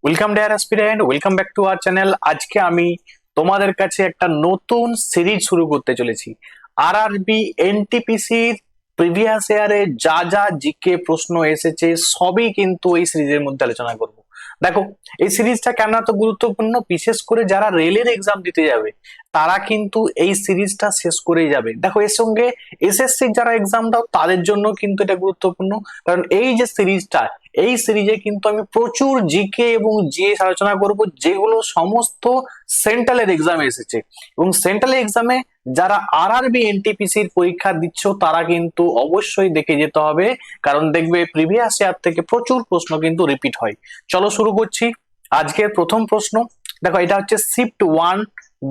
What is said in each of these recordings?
Welcome deer aspirant, welcome back to our channel. আজকে আমি তোমাদের কাছে একটা নতুন সিরিজ শুরু করতে চলেছি। আরআরবি এনটিপিসির প্রিভিয়াস ইয়ারে যা যা জিকে প্রশ্ন এসেছে সবই কিন্তু এই সিরিজের মধ্যে আলোচনা করব। দেখো, এই সিরিজটা কেন এত গুরুত্বপূর্ণ, বিশেষ করে যারা রেলের এক্সাম দিতে যাবে তারা কিন্তু এই সিরিজটা শেষ করেই যাবে। দেখো, এর সঙ্গে এসএসসির যারা এক্সাম দাও তাদের জন্য কিন্তু এটা গুরুত্বপূর্ণ, কারণ এই যে সিরিজটা, এই সিরিজে কিন্তু আমি প্রচুর জিকে এবং জিএস আলোচনা করব, যেগুলো সমস্ত সেন্ট্রালের এক্সামে এসেছে। এবং সেন্ট্রাল এক্সামে যারা আরআরবি এনটিপিসির পরীক্ষা দিচ্ছ তারা কিন্তু অবশ্যই দেখে যেতে হবে, কারণ দেখবে প্রিভিয়াস ইয়ার থেকে প্রচুর প্রশ্ন কিন্তু রিপিট হয়। চলো শুরু করছি। আজকের প্রথম প্রশ্ন দেখো, এটা হচ্ছে শিফট 1,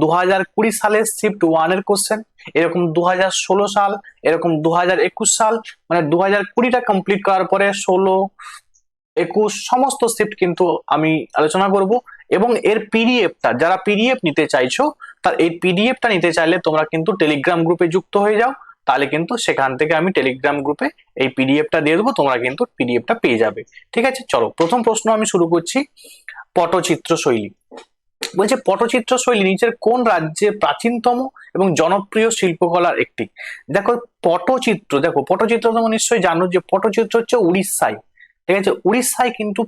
2020 সালের শিফট 1 এর কোশ্চেন। এরকম 2016 সাল, এরকম 2021 সাল, মানে 2020টা কমপ্লিট করার পরে 16, 21 সমস্ত শিফট কিন্তু আমি আলোচনা করব। এবং এর পিডিএফটা, যারা পিডিএফ নিতে চাইছো, তার এই পিডিএফটা নিতে চাইলে তোমরা কিন্তু টেলিগ্রাম গ্রুপে যুক্ত হয়ে যাও, তাহলে কিন্তু সেখান থেকে আমি টেলিগ্রাম গ্রুপে এই পিডিএফটা দিয়ে দেবো, তোমরা কিন্তু পিডিএফটা পেয়ে যাবে। ঠিক আছে, চলো প্রথম প্রশ্ন আমি শুরু করছি। পটচিত্র শৈলী বলছে, পটচিত্র শৈলী নিচের কোন রাজ্যে প্রাচীনতম এবং জনপ্রিয় শিল্পকলার একটি? দেখো পটচিত্র, দেখো পটচিত্র তোমরা নিশ্চয়ই জানো যে পটচিত্র হচ্ছে উড়িষ্যায়। ঠিক আছে, উড়িষ্যায় কিন্তু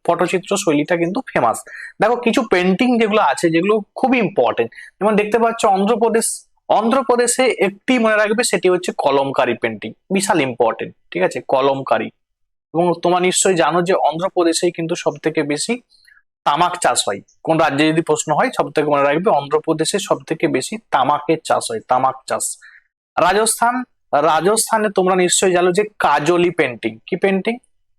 পটচিত্র শৈলীটা কিন্তু ফেমাস। দেখো কিছু পেন্টিং যেগুলো আছে যেগুলো খুবই ইম্পর্টেন্ট, যেমন দেখতে পাচ্ছ অন্ধ্রপ্রদেশ, অন্ধ্রপ্রদেশে একটি মনে রাখবে, সেটি হচ্ছে কলমকারী পেন্টিং, বিশাল ইম্পর্টেন্ট। ঠিক আছে, কলমকারী। এবং তোমরা নিশ্চয়ই জানো যে অন্ধ্রপ্রদেশেই কিন্তু সব থেকে বেশি তামাক চাষ হয়। কোন রাজ্যে যদি প্রশ্ন হয় সব থেকে মনে রাখবে অন্ধ্রপ্রদেশে সব থেকে বেশি তামাকের চাষ হয়, তামাক চাষ। রাজস্থান, রাজস্থানে তোমরা নিশ্চয়ই জানো যে কাজলি পেন্টিং, কি পেন্টিং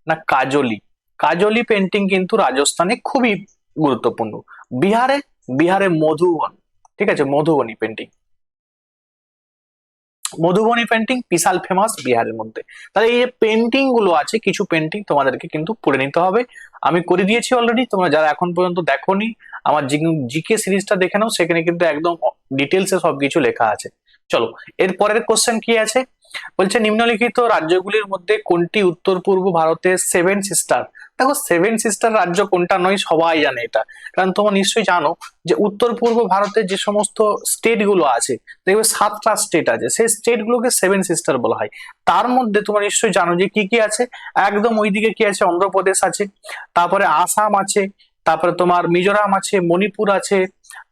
না কাজলি, কাজলি পেন্টিং কিন্তু রাজস্থানে খুবই গুরুত্বপূর্ণ। বিহারে, বিহারে মধুবন, ঠিক আছে মধুবনী পেন্টিং, মধুবনী পেন্টিং বিশাল ফেমাস বিহারের মধ্যে। তাহলে এই যে পেন্টিং গুলো আছে, কিছু পেন্টিং তোমাদেরকে কিন্তু পড়ে নিতে হবে। আমি করে দিয়েছি অলরেডি, তোমরা যারা এখন পর্যন্ত দেখোনি আমার জিকে সিরিজটা দেখে নাও, সেখানে কিন্তু একদম ডিটেলসে সবকিছু লেখা আছে। চলো এর পরের কোশ্চেন কি আছে, বলছে নিম্নলিখিত রাজ্যগুলির মধ্যে কোনটি উত্তর পূর্ব ভারতের সেভেন সিস্টার? দেখো সেভেন সিস্টার রাজ্য কোনটা নয় সবাই জানে এটা, কারণ তোমরা নিশ্চয়ই জানো যে উত্তর পূর্ব ভারতের যে সমস্ত স্টেট গুলো আছে, দেখবে 7টা স্টেট আছে, সেই স্টেট গুলোকে সেভেন সিস্টার বলা হয়। তার মধ্যে তোমরা নিশ্চয়ই জানো যে কি কি আছে। একদম ওইদিকে কি আছে, অন্ধ্রপ্রদেশ আছে, তারপরে আসাম আছে, তারপরে তোমার মিজোরাম আছে, মণিপুর আছে,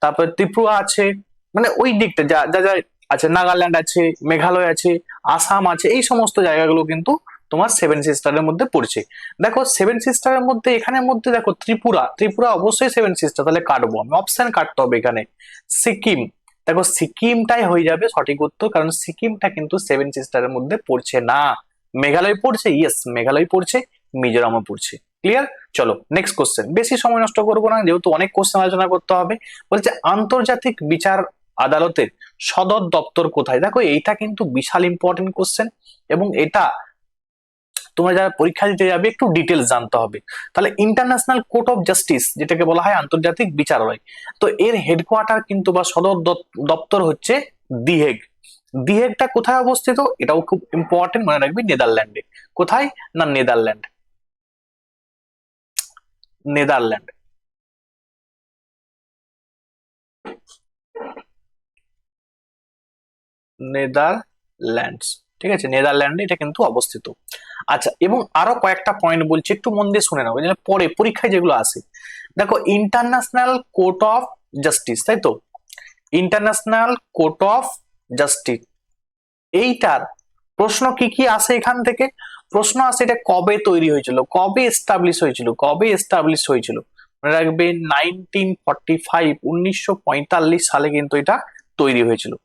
তারপরে ত্রিপুরা আছে, মানে ওই দিকটা যা যা যা আছে, নাগাল্যান্ড আছে, মেঘালয় আছে, আসাম আছে, এই সমস্ত জায়গাগুলো কিন্তু তোমার সেভেন সিস্টারের মধ্যে পড়ছে। দেখো সেভেন সিস্টারের মধ্যে এখানের মধ্যে দেখো ত্রিপুরা, ত্রিপুরা অবশ্যই সেভেন সিস্টার, তাহলে কাটবো আমি, অপশন কাটতে হবে এখানে। সিকিম, দেখো সিকিমটাই হয়ে যাবে সঠিক উত্তর, কারণ সিকিমটা কিন্তু সেভেন সিস্টারের মধ্যে পড়ছে না। মেঘালয় পড়ছে, ইয়েস মেঘালয় পড়ছে, মিজোরামও পড়ছে। ক্লিয়ার? চলো নেক্সট কোশ্চেন, বেশি সময় নষ্ট করবো না যেহেতু অনেক কোশ্চেন আলোচনা করতে হবে। বলছে আন্তর্জাতিক বিচার আদালতের সদর দপ্তর কোথায়? দেখো এইটা কিন্তু বিশাল ইম্পর্টেন্ট কোশ্চেন, এবং এটা তোমরা যারা পরীক্ষা দিতে যাবে একটু ডিটেলস জানতে হবে। তাহলে ইন্টারন্যাশনাল কোর্ট অফ জাস্টিস, যেটাকে বলা হয় আন্তর্জাতিক বিচারালয়, তো এর হেডকোয়ার্টার কিন্তু বা সদর দপ্তর হচ্ছে দিহেগ। দিহেগটা কোথায় অবস্থিত? এটাও খুব ইম্পর্টেন্ট, মনে রাখবি নেদারল্যান্ডে। কোথায় না নেদারল্যান্ড, নেদারল্যান্ড। নেদারল্যান্ডস, ঠিক আছে নেদারল্যান্ডে এটা কিন্তু অবস্থিত। আচ্ছা, এবং আরো কয়েকটা পয়েন্ট বলছি, একটু মন দিয়ে শুনে নাও, পরে পরীক্ষায় যেগুলো আসে। দেখো ইন্টারন্যাশনাল কোর্ট অফ জাস্টিস, তাই তো, ইন্টারন্যাশনাল কোর্ট অফ জাস্টিস, এইটার প্রশ্ন কি কি আসে এখান থেকে? প্রশ্ন আসে এটা কবে তৈরি হয়েছিল, কবে এস্টাবলিশ হয়েছিল, কবে এস্টাবলিশ হয়েছিল। মনে রাখবে 1945, 1945 সালে কিন্তু এটা তৈরি হয়েছিল।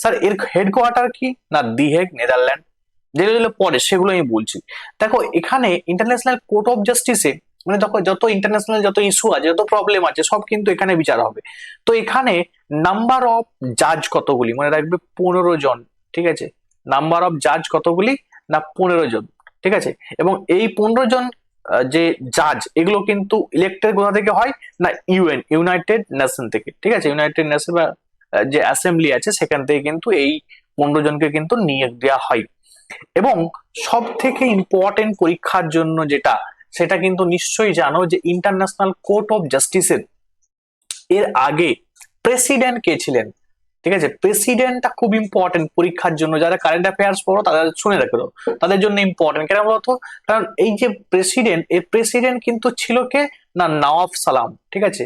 স্যার এর হেডকোয়ার্টার কি না দিহেগ, নেদারল্যান্ড। যেগুলো পরে সেগুলো আমি বলছি। দেখো এখানে ইন্টারন্যাশনাল কোর্ট অফ জাস্টিসে মানে দেখো যত ইন্টারন্যাশনাল যত ইস্যু আছে, যত প্রবলেম আছে, সব কিন্তু এখানে বিচার হবে। তো এখানে নাম্বার অফ জাজ কতগুলি? মনে রাখবে 15 জন। ঠিক আছে, নাম্বার অফ জাজ কতগুলি না 15 জন। ঠিক আছে, এবং এই 15 জন যে জাজ, এগুলো কিন্তু ইলেক্টেড কোথা থেকে হয় না ইউএন, ইউনাইটেড নেশন থেকে। ঠিক আছে, ইউনাইটেড নেশন বা যে অ্যাসেম্বলি আছে সেখান থেকে কিন্তু এই 15 জনকে কিন্তু নিয়োগ দেওয়া হয়। এবং সব থেকে ইম্পর্টেন্ট পরীক্ষার জন্য যেটা সেটা কিন্তু নিশ্চয়ই জানো যে ইন্টারন্যাশনাল কোর্ট অফ জাস্টিসের এর আগে প্রেসিডেন্ট কে ছিলেন। ঠিক আছে, প্রেসিডেন্টটা খুব ইম্পর্টেন্ট পরীক্ষার জন্য, যারা কারেন্ট অ্যাফেয়ার্স পড়ো তাদের শুনে রাখো, তাদের জন্য ইম্পর্টেন্ট কেন বলতো, কারণ এই যে প্রেসিডেন্ট, এই প্রেসিডেন্ট কিন্তু ছিল কে না, নওয়াব সালাম। ঠিক আছে,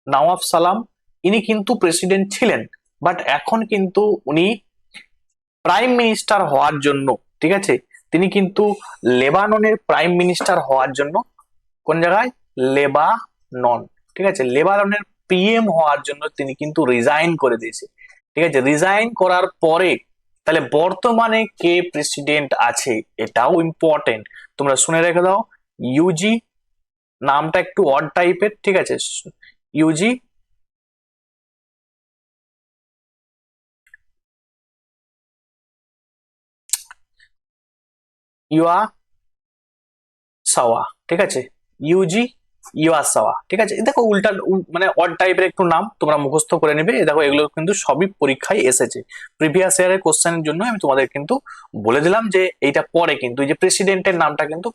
নওয়াব সালাম ইনি কিন্তু প্রেসিডেন্ট ছিলেন, বাট এখন কিন্তু উনি প্রাইম মিনিস্টার হওয়ার জন্য, ঠিক আছে, তিনি কিন্তু লেবাননের প্রাইম মিনিস্টার হওয়ার জন্য, কোন জায়গায়, লেবানন, ঠিক আছে, লেবাননের পিএম হওয়ার জন্য তিনি কিন্তু রিজাইন করে দিয়েছে। ঠিক আছে, রিজাইন করার পরে তাহলে বর্তমানে কে প্রেসিডেন্ট আছে এটাও ইম্পর্টেন্ট, তোমরা শুনে রেখে দাও। ইউজি, নামটা একটু অড টাইপের, ঠিক আছে, ইউজি ইউয়া সাওয়া, ঠিক আছে, ইউজি ইউয়াসাওয়া। ঠিক আছে, দেখো উল্টা মানে অড টাইপের একটু নাম, তোমরা মুখস্থ করে নেবে। দেখো এগুলো কিন্তু সবই পরীক্ষায় এসেছে, প্রিভিয়াস ইয়ারের কোশ্চেনের জন্য আমি তোমাদের কিন্তু বলে দিলাম যে এইটা পরে কিন্তু এই যে প্রেসিডেন্টের নামটা কিন্তু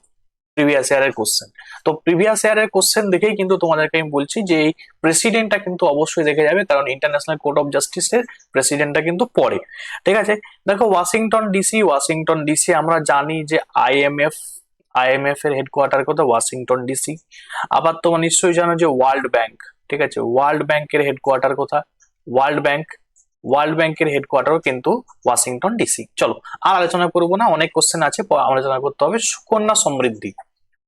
প্রিভিয়াস ইয়ারের কোশ্চেন। তো প্রিভিয়াস ইয়ারের কোশ্চেন দেখেই কিন্তু তোমাদেরকে আমি বলছি যে এই প্রেসিডেন্টটা কিন্তু অবশ্যই দেখে যাবে, কারণ ইন্টারন্যাশনাল কোর্ট অফ জাস্টিসের প্রেসিডেন্টটা কিন্তু পরে। ঠিক আছে, দেখো ওয়াশিংটন ডিসি, ওয়াশিংটন ডিসি আমরা জানি যে আইএমএফ, আইএমএফ এর হেডকোয়ার্টার কোথায়, ওয়াশিংটন ডিসি। আবার তোমরা নিশ্চয়ই জানো যে ওয়ার্ল্ড ব্যাংক, ঠিক আছে, ওয়ার্ল্ড ব্যাংকের হেডকোয়ার্টার কোথায়, ওয়ার্ল্ড ব্যাংক, ওয়ার্ল্ড ব্যাংকের হেডকোয়ার্টারও কিন্তু ওয়াশিংটন ডিসি। চলো আর আলোচনা করবো না, অনেক কোশ্চেন আছে, আলোচনা করতে হবে। সুকন্যা সমৃদ্ধি,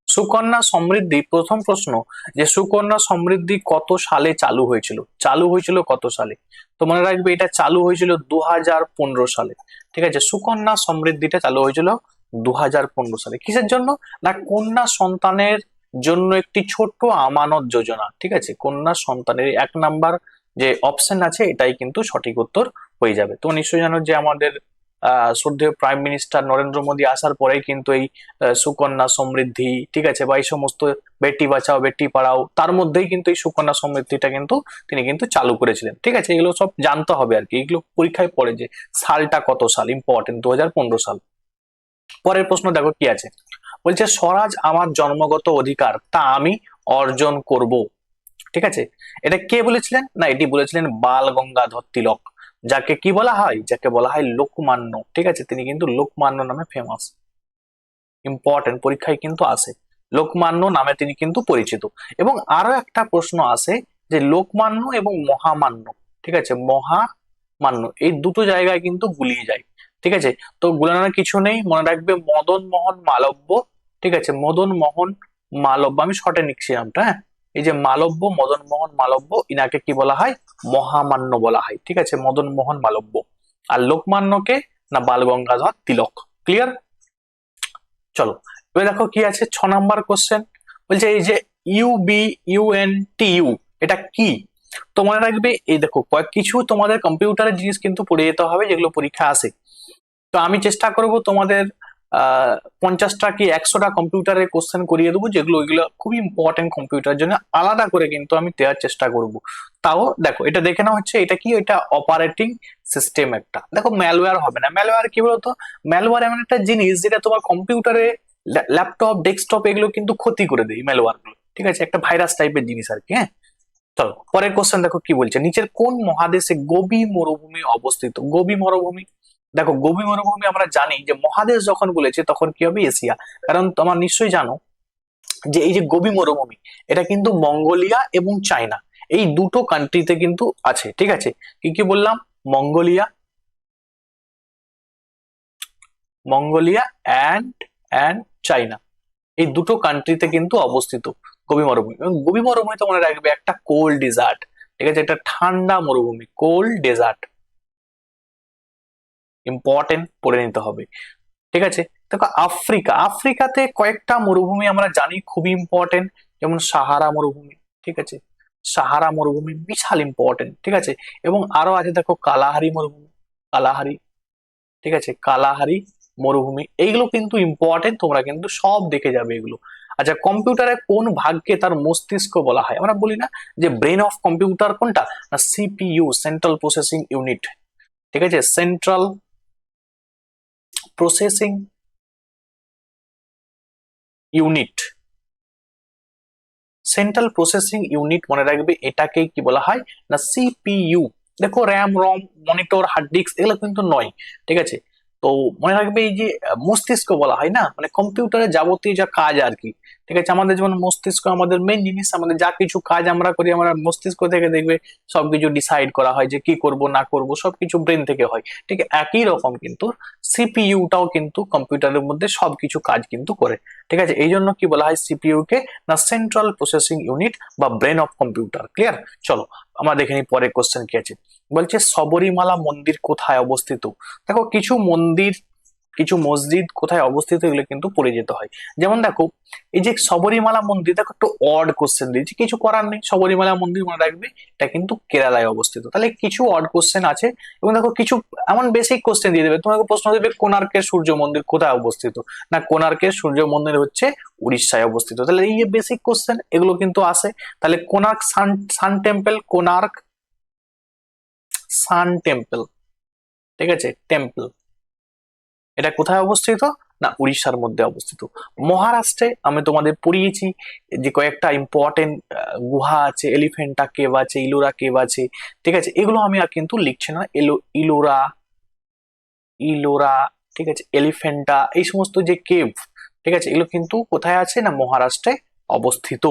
সুকন্যা সমৃদ্ধি প্রথম প্রশ্ন, যে সুকন্যা সমৃদ্ধি কত সালে চালু হয়েছিল, চালু হয়েছিল কত সালে, তো মনে রাখবে এটা চালু হয়েছিল 2015 সালে। ঠিক আছে, সুকন্যা সমৃদ্ধিটা চালু হয়েছিল 2015 সালে, কিসের জন্য না, কন্যা সন্তানের জন্য একটি ছোট্ট আমানত যোজনা। ঠিক আছে, কন্যা সন্তানের 1 নাম্বার যে অপশন আছে এটাই কিন্তু সঠিক উত্তর হয়ে যাবে। তো নিশ্চয়ই জানো যে আমাদের শ্রদ্ধেয় প্রাইম মিনিস্টার নরেন্দ্র মোদী আসার পরেই কিন্তু এই সুকন্যা সমৃদ্ধি, ঠিক আছে, বা এই সমস্ত বেটি বাঁচাও বেটি পড়াও, তার মধ্যেই কিন্তু এই সুকন্যা সমৃদ্ধিটা কিন্তু তিনি কিন্তু চালু করেছিলেন। ঠিক আছে, এগুলো সব জানতে হবে আর কি, এগুলো পরীক্ষায় পড়ে যে সালটা কত সাল, ইম্পর্টেন্ট 2015 সাল। পরের প্রশ্ন দেখো কি আছে, বলছে স্বরাজ আমার জন্মগত অধিকার, তা আমি অর্জন করব। ঠিক আছে, এটা কে বলেছিলেন না, এটি বলেছিলেন বাল গঙ্গাধর তিলক, যাকে কি বলা হয়, যাকে বলা হয় লোকমান্য। ঠিক আছে, তিনি কিন্তু লোকমান্য নামে ফেমাস, ইম্পর্টেন্ট পরীক্ষায় কিন্তু আসে, লোকমান্য নামে তিনি কিন্তু পরিচিত। এবং আরো একটা প্রশ্ন আসে যে লোকমান্য এবং মহামান্য, ঠিক আছে, মহামান্য এই দুটো জায়গায় কিন্তু গুলিয়ে যায়। ঠিক আছে, তো গুলানোর কিছু নেই, মনে রাখবে মদন মোহন মালব্য। ঠিক আছে, মদন মোহন মালব্য, আমি শর্টে নিচ্ছি নামটা, হ্যাঁ, এই যে মালব্য, মদন মোহন মালব্য, ইনাকে কি বলা হয়, মহামান্য বলা হয়। ঠিক আছে, মদন মোহন মালব্য। আর লোকমান্যকে না, বাল গঙ্গাধর তিলক। ক্লিয়ার, চলো এবার দেখো কি আছে 6 নাম্বার কোশ্চেন, বলছে এই যে ইউবিইউএনটিইউ এটা কি, তো মনে রাখবে এই দেখো কয়েক কিছু তোমাদের কম্পিউটারের জিনিস কিন্তু পড়ে যেতে হবে যেগুলো পরীক্ষা আসে। তো আমি চেষ্টা করব তোমাদের 50টা কি 100টা কম্পিউটারের কোশ্চেন করিয়ে দেবো, যেগুলো ওইগুলো খুবই ইম্পর্টেন্ট কম্পিউটারের জন্য, আলাদা করে কিন্তু আমি দেওয়ার চেষ্টা করব। তাও দেখো এটা দেখে না হচ্ছে এটা কি, এটা অপারেটিং সিস্টেম একটা, দেখো ম্যালওয়্যার হবে না, ম্যালওয়্যার কি বলতো, ম্যালওয়্যার এমন একটা জিনিস যেটা তোমার কম্পিউটারে, ল্যাপটপ, ডেস্কটপ এগুলো কিন্তু ক্ষতি করে দেয় ম্যালওয়্যার গুলো। ঠিক আছে, একটা ভাইরাস টাইপের জিনিস আর কি, হ্যাঁ। চলো পরের কোশ্চেন দেখো কি বলছে, নিচের কোন মহাদেশে গোবি মরুভূমি অবস্থিত, গোবি মরুভূমি, দেখো গোবি মরুভূমি আমরা জানি যে মহাদেশ যখন বলেছে তখন কি হবে, এশিয়া, কারণ তোমরা নিশ্চয়ই জানো যে এই যে গোবি মরুভূমি এটা কিন্তু মঙ্গোলিয়া এবং চায়না এই দুটো কান্ট্রিতে কিন্তু আছে। ঠিক আছে, কি কি বললাম, Mongolia, Mongolia and and China, এই দুটো কান্ট্রিতে কিন্তু অবস্থিত গোবি মরুভূমি। এবং গোবি মরুভূমিতে মনে রাখবে একটা কোল্ড ডেজার্ট, ঠিক আছে, একটা ঠান্ডা মরুভূমি, কোল্ড ডেজার্ট, ইম্পর্টেন্ট পড়ে নিতে হবে। ঠিক আছে, দেখো আফ্রিকা, আফ্রিকাতে কয়েকটা মরুভূমি আমরা জানি খুবই ইম্পর্টেন্ট, যেমন সাহারা মরুভূমি। ঠিক আছে, সাহারা মরুভূমি বিশাল ইম্পর্টেন্ট। ঠিক আছে, এবং আরো আছে দেখো কালাহারি মরুভূমি, কালাহারি, ঠিক আছে, কালাহারি মরুভূমি, এইগুলো কিন্তু ইম্পর্টেন্ট, তোমরা কিন্তু সব দেখে যাবে এগুলো। আচ্ছা, কম্পিউটারের কোন ভাগকে তার মস্তিষ্ক বলা হয়, আমরা বলি না যে ব্রেন অফ কম্পিউটার কোনটা, না সিপিইউ, সেন্ট্রাল প্রসেসিং ইউনিট। ঠিক আছে, central processing unit, central processing unit মনে রাখবে, এটাকে কি বলা হয় না সিপিইউ। দেখো র্যাম, রম, মনিটর, হার্ড ডিস্ক এগুলো কিন্তু নয়, ঠিক আছে। তো মনে রাখবে এই যে মস্তিষ্ক বলা হয় না, মানে কম্পিউটারের যাবতীয় যা কাজ আর কি, ঠিক আছে। আমাদের যেমন মস্তিষ্ক আমাদের মেইন জিনিস, আমাদের যা কিছু কাজ আমরা করি আমরা মস্তিষ্ক থেকে দেখবে সবকিছু ডিসাইড করা হয় যে কি করব না করব, সবকিছু ব্রেন থেকে হয়, ঠিক আছে। একই রকম কিন্তু সিপিইউটাও কিন্তু কম্পিউটারের মধ্যে সবকিছু কাজ কিন্তু করে, ঠিক আছে। এই জন্য কি বলা হয় সিপিইউ কে না সেন্ট্রাল প্রসেসিং ইউনিট বা ব্রেন অফ কম্পিউটার। ক্লিয়ার? চলো আমরা দেখে নিই পরের কোশ্চেন কি আছে। বলছে সবরীমালা মন্দির কোথায় অবস্থিত। দেখো কিছু মন্দির, কিছু মসজিদ কোথায় অবস্থিত এগুলো কিন্তু পড়ে যেতে হয়। যেমন দেখো এই যে সবরীমালা মন্দির, দেখো একটু অড কোশ্চেন দিয়েছি, কিছু করার নেই। সবরীমালা মন্দির মনে রাখবে এটা কিন্তু কেরালায় অবস্থিত। তাহলে কিছু অড কোশ্চেন আছে, এবং দেখো কিছু এমন বেসিক কোশ্চেন দিয়ে দেবে, তোমাকে প্রশ্ন দেবে কোণার্কের সূর্য মন্দির কোথায় অবস্থিত, না কোণার্কের সূর্য মন্দির হচ্ছে উড়িষ্যায় অবস্থিত। তাহলে এই যে বেসিক কোশ্চেন এগুলো কিন্তু আসে। তাহলে Konark sun sun temple, Konark sun temple, ঠিক আছে, টেম্পল, এটা কোথায় অবস্থিত, না উড়িষ্যার মধ্যে অবস্থিত। মহারাষ্ট্রে আমি তোমাদের পড়িয়েছি যে কয়েকটা ইম্পর্টেন্ট গুহা আছে, এলিফেন্টা কেভ আছে, ইলোরা কেভ আছে, ঠিক আছে। এগুলো আমি আর কিন্তু লিখছি না, ইলোরা, ইলোরা, ঠিক আছে, এলিফেন্টা, এই সমস্ত যে কেভ, ঠিক আছে, এগুলো কিন্তু কোথায় আছে না মহারাষ্ট্রে অবস্থিত।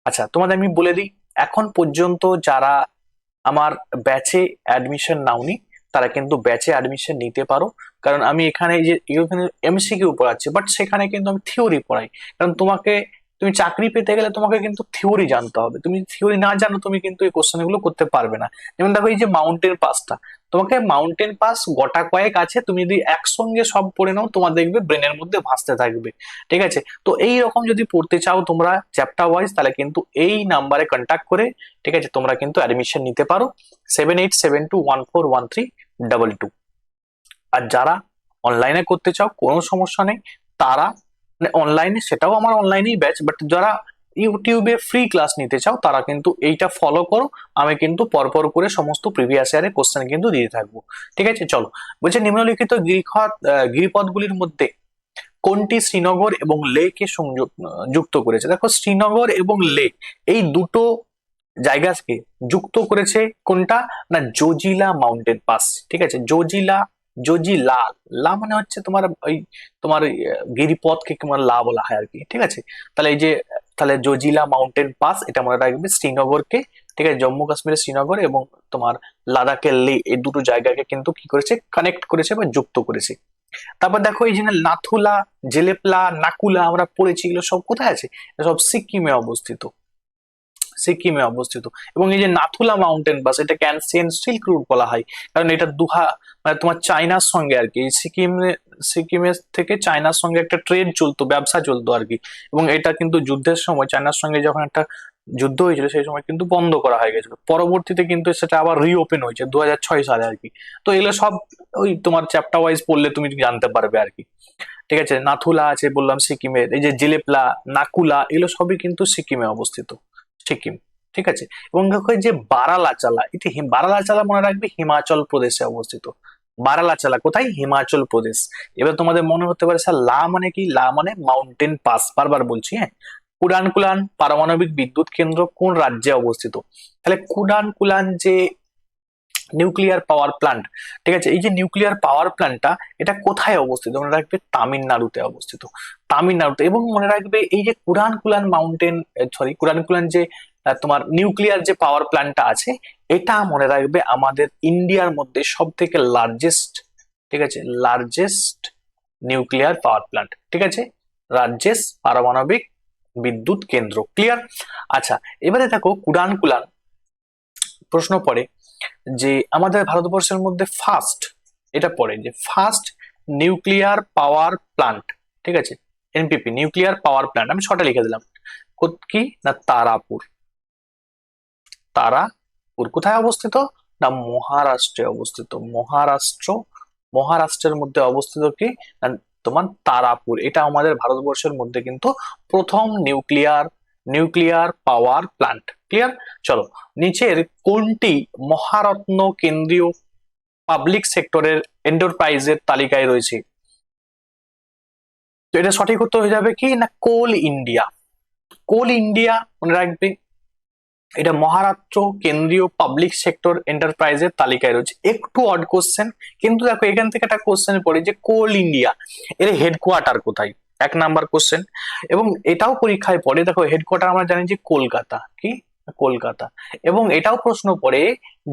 আচ্ছা তোমাদের আমি বলে দিই, এখন পর্যন্ত যারা আমার ব্যাচে অ্যাডমিশন নাওনি তারা কিন্তু ব্যাচে অ্যাডমিশন নিতে পারো। কারণ আমি এখানে এই যে এখানে এমসিকিউ পড়াচ্ছি, বাট সেখানে কিন্তু আমি থিওরি পড়াই। কারণ তোমাকে, তুমি চাকরি পেতে গেলে তোমাকে কিন্তু থিওরি জানতে হবে, তুমি থিওরি না জানো তুমি কিন্তু এই কোশ্চেন গুলো করতে পারবে না। যেমন দেখো এই যে মাউন্টেন পাসটা, তোমাকে মাউন্টেন পাস গোটা কয়েক আছে, তুমি যদি একসঙ্গে সব পড়ে নাও তোমার দেখবে ব্রেনের মধ্যে ভাসতে থাকবে, ঠিক আছে। তো এই রকম যদি পড়তে চাও তোমরা চ্যাপ্টার ওয়াইজ, তাহলে কিন্তু এই নাম্বারে কন্ট্যাক্ট করে, ঠিক আছে, তোমরা কিন্তু অ্যাডমিশন নিতে পারো 7872141322। আর যারা অনলাইনে করতে চাও কোনো সমস্যা নেই, তারা মানে অনলাইনে, সেটাও আমার অনলাইনেই ব্যাচ, বাট যারা ইউটিউবে ফ্রি ক্লাস নিতে চাও তারা কিন্তু এইটা ফলো করো। আমি কিন্তু পরপর করে সমস্ত প্রিভিয়াস ইয়ারের কোশ্চেন কিন্তু দিয়ে থাকবো, ঠিক আছে। চলো, বলছে নিম্নলিখিত গিরিপথগুলির মধ্যে কোনটি শ্রীনগর এবং লেকে সংযোগ যুক্ত করেছে। দেখো শ্রীনগর এবং লে এই দুটো জায়গাকে যুক্ত করেছে কোনটা, না জোজিলা মাউন্টেন পাস, ঠিক আছে। জোজিলা, জোজিলা, লা মানে হচ্ছে তোমার ওই তোমার ওই, গিরিপথকে তোমার লা বলা হয় আর কি, ঠিক আছে। তাহলে এই যে তাহলে জোজিলা মাউন্টেন পাস এটা মনে রাখবে শ্রীনগরকে, ঠিক আছে, জম্মু কাশ্মীরের শ্রীনগর এবং তোমার লাদাখের লে এই দুটো জায়গাকে কিন্তু কি করেছে, কানেক্ট করেছে বা যুক্ত করেছে। তারপর দেখো এই যে নাথুলা, জেলেপলা, নাকুলা আমরা পড়েছি, এগুলো সব কোথায় আছে, এটা সব সিকিমে অবস্থিত, সিকিমে অবস্থিত। এবং এই যে নাথুলা মাউন্টেন বাস এটাকে অ্যানসিয়েন্ট সিল্ক রুট বলা হয়, কারণ এটা মানে তোমার চায়নার সঙ্গে আর কি, সিকিমের থেকে চায়নার সঙ্গে একটা ট্রেড চলতো, ব্যবসা চলতো আর কি। এবং এটা কিন্তু যুদ্ধের সময় চায়নার সঙ্গে যখন একটা যুদ্ধ হয়েছিল সেই সময় কিন্তু বন্ধ করা হয়ে গেছিল, পরবর্তীতে কিন্তু সেটা আবার রিওপেন হয়েছে 2006 সালে আর কি। তো এগুলো সব ওই তোমার চ্যাপ্টার ওয়াইজ পড়লে তুমি জানতে পারবে আর কি, ঠিক আছে। নাথুলা আছে বললাম সিকিমের, এই যে জিলেপলা, নাকুলা এগুলো সবই কিন্তু সিকিমে অবস্থিত, সিকিম, ঠিক আছে। এবং দেখো এই যে বারালাচালা, এটি বারালাচালা মনে রাখবে হিমাচল প্রদেশে অবস্থিত। বারালাচালা কোথায়, হিমাচল প্রদেশ। এবার তোমাদের মনে হতে পারে স্যার লা মানে কি, লা মানে মাউন্টেন পাস, বারবার বলছি হ্যাঁ। কুডানকুলান পারমাণবিক বিদ্যুৎ কেন্দ্র কোন রাজ্যে অবস্থিত। তাহলে কুডানকুলান যে নিউক্লিয়ার পাওয়ার প্ল্যান্ট, ঠিক আছে, এই যে নিউক্লিয়ার পাওয়ার প্ল্যান্টটা এটা কোথায় অবস্থিত, মনে রাখবে তামিলনাড়ুতে অবস্থিত, তামিলনাড়ুতে। এবং মনে রাখবে এই যে কুরানকুলান মাউন্টেন, সরি কুরানকুলান যে তোমার নিউক্লিয়ার যে পাওয়ার প্ল্যান্টটা আছে, এটা মনে রাখবে আমাদের ইন্ডিয়ার মধ্যে সব থেকে লার্জেস্ট, ঠিক আছে, লার্জেস্ট নিউক্লিয়ার পাওয়ার প্ল্যান্ট, ঠিক আছে, রাজ্যেস্ট পারমাণবিক বিদ্যুৎ কেন্দ্র। ক্লিয়ার? আচ্ছা এবারে দেখো কুরানকুলান প্রশ্ন পড়ে যে আমাদের ভারতবর্ষের মধ্যে ফার্স্ট, এটা পড়ে যে ফার্স্ট নিউক্লিয়ার পাওয়ার প্ল্যান্ট, ঠিক আছে, এনপিপি নিউক্লিয়ার পাওয়ার প্ল্যান্ট, আমি শর্টে লিখে দিলাম কি না তারাপুর। তারাপুর কোথায় অবস্থিত, না মহারাষ্ট্রে অবস্থিত, মহারাষ্ট্র, মহারাষ্ট্রের মধ্যে অবস্থিত কি না তোমার তারাপুর। এটা আমাদের ভারতবর্ষের মধ্যে কিন্তু প্রথম nuclear nuclear power plant. Clear? চলো, নিচের কোনটি মহারত্ন কেন্দ্রীয় পাবলিক সেক্টরের এন্টারপ্রাইজের তালিকায় রয়েছে। তো এটা সঠিক উত্তর হয়ে যাবে কি না কোল ইন্ডিয়া। কোল ইন্ডিয়া মনে রাখবে, এটা মহারাষ্ট্র কেন্দ্রীয় পাবলিক সেক্টর এন্টারপ্রাইজের তালিকায় রয়েছে। একটু অড কোশ্চেন, কিন্তু দেখো এখান থেকে একটা কোশ্চেন পড়ে যে কোল ইন্ডিয়া এর হেডকোয়ার্টার কোথায়, 1 নাম্বার কোশ্চেন। এবং এটাও পরীক্ষায় পড়ে, দেখো হেডকোয়ার্টার আমরা জানি যে কলকাতা, কি কলকাতা। এবং এটাও প্রশ্ন পড়ে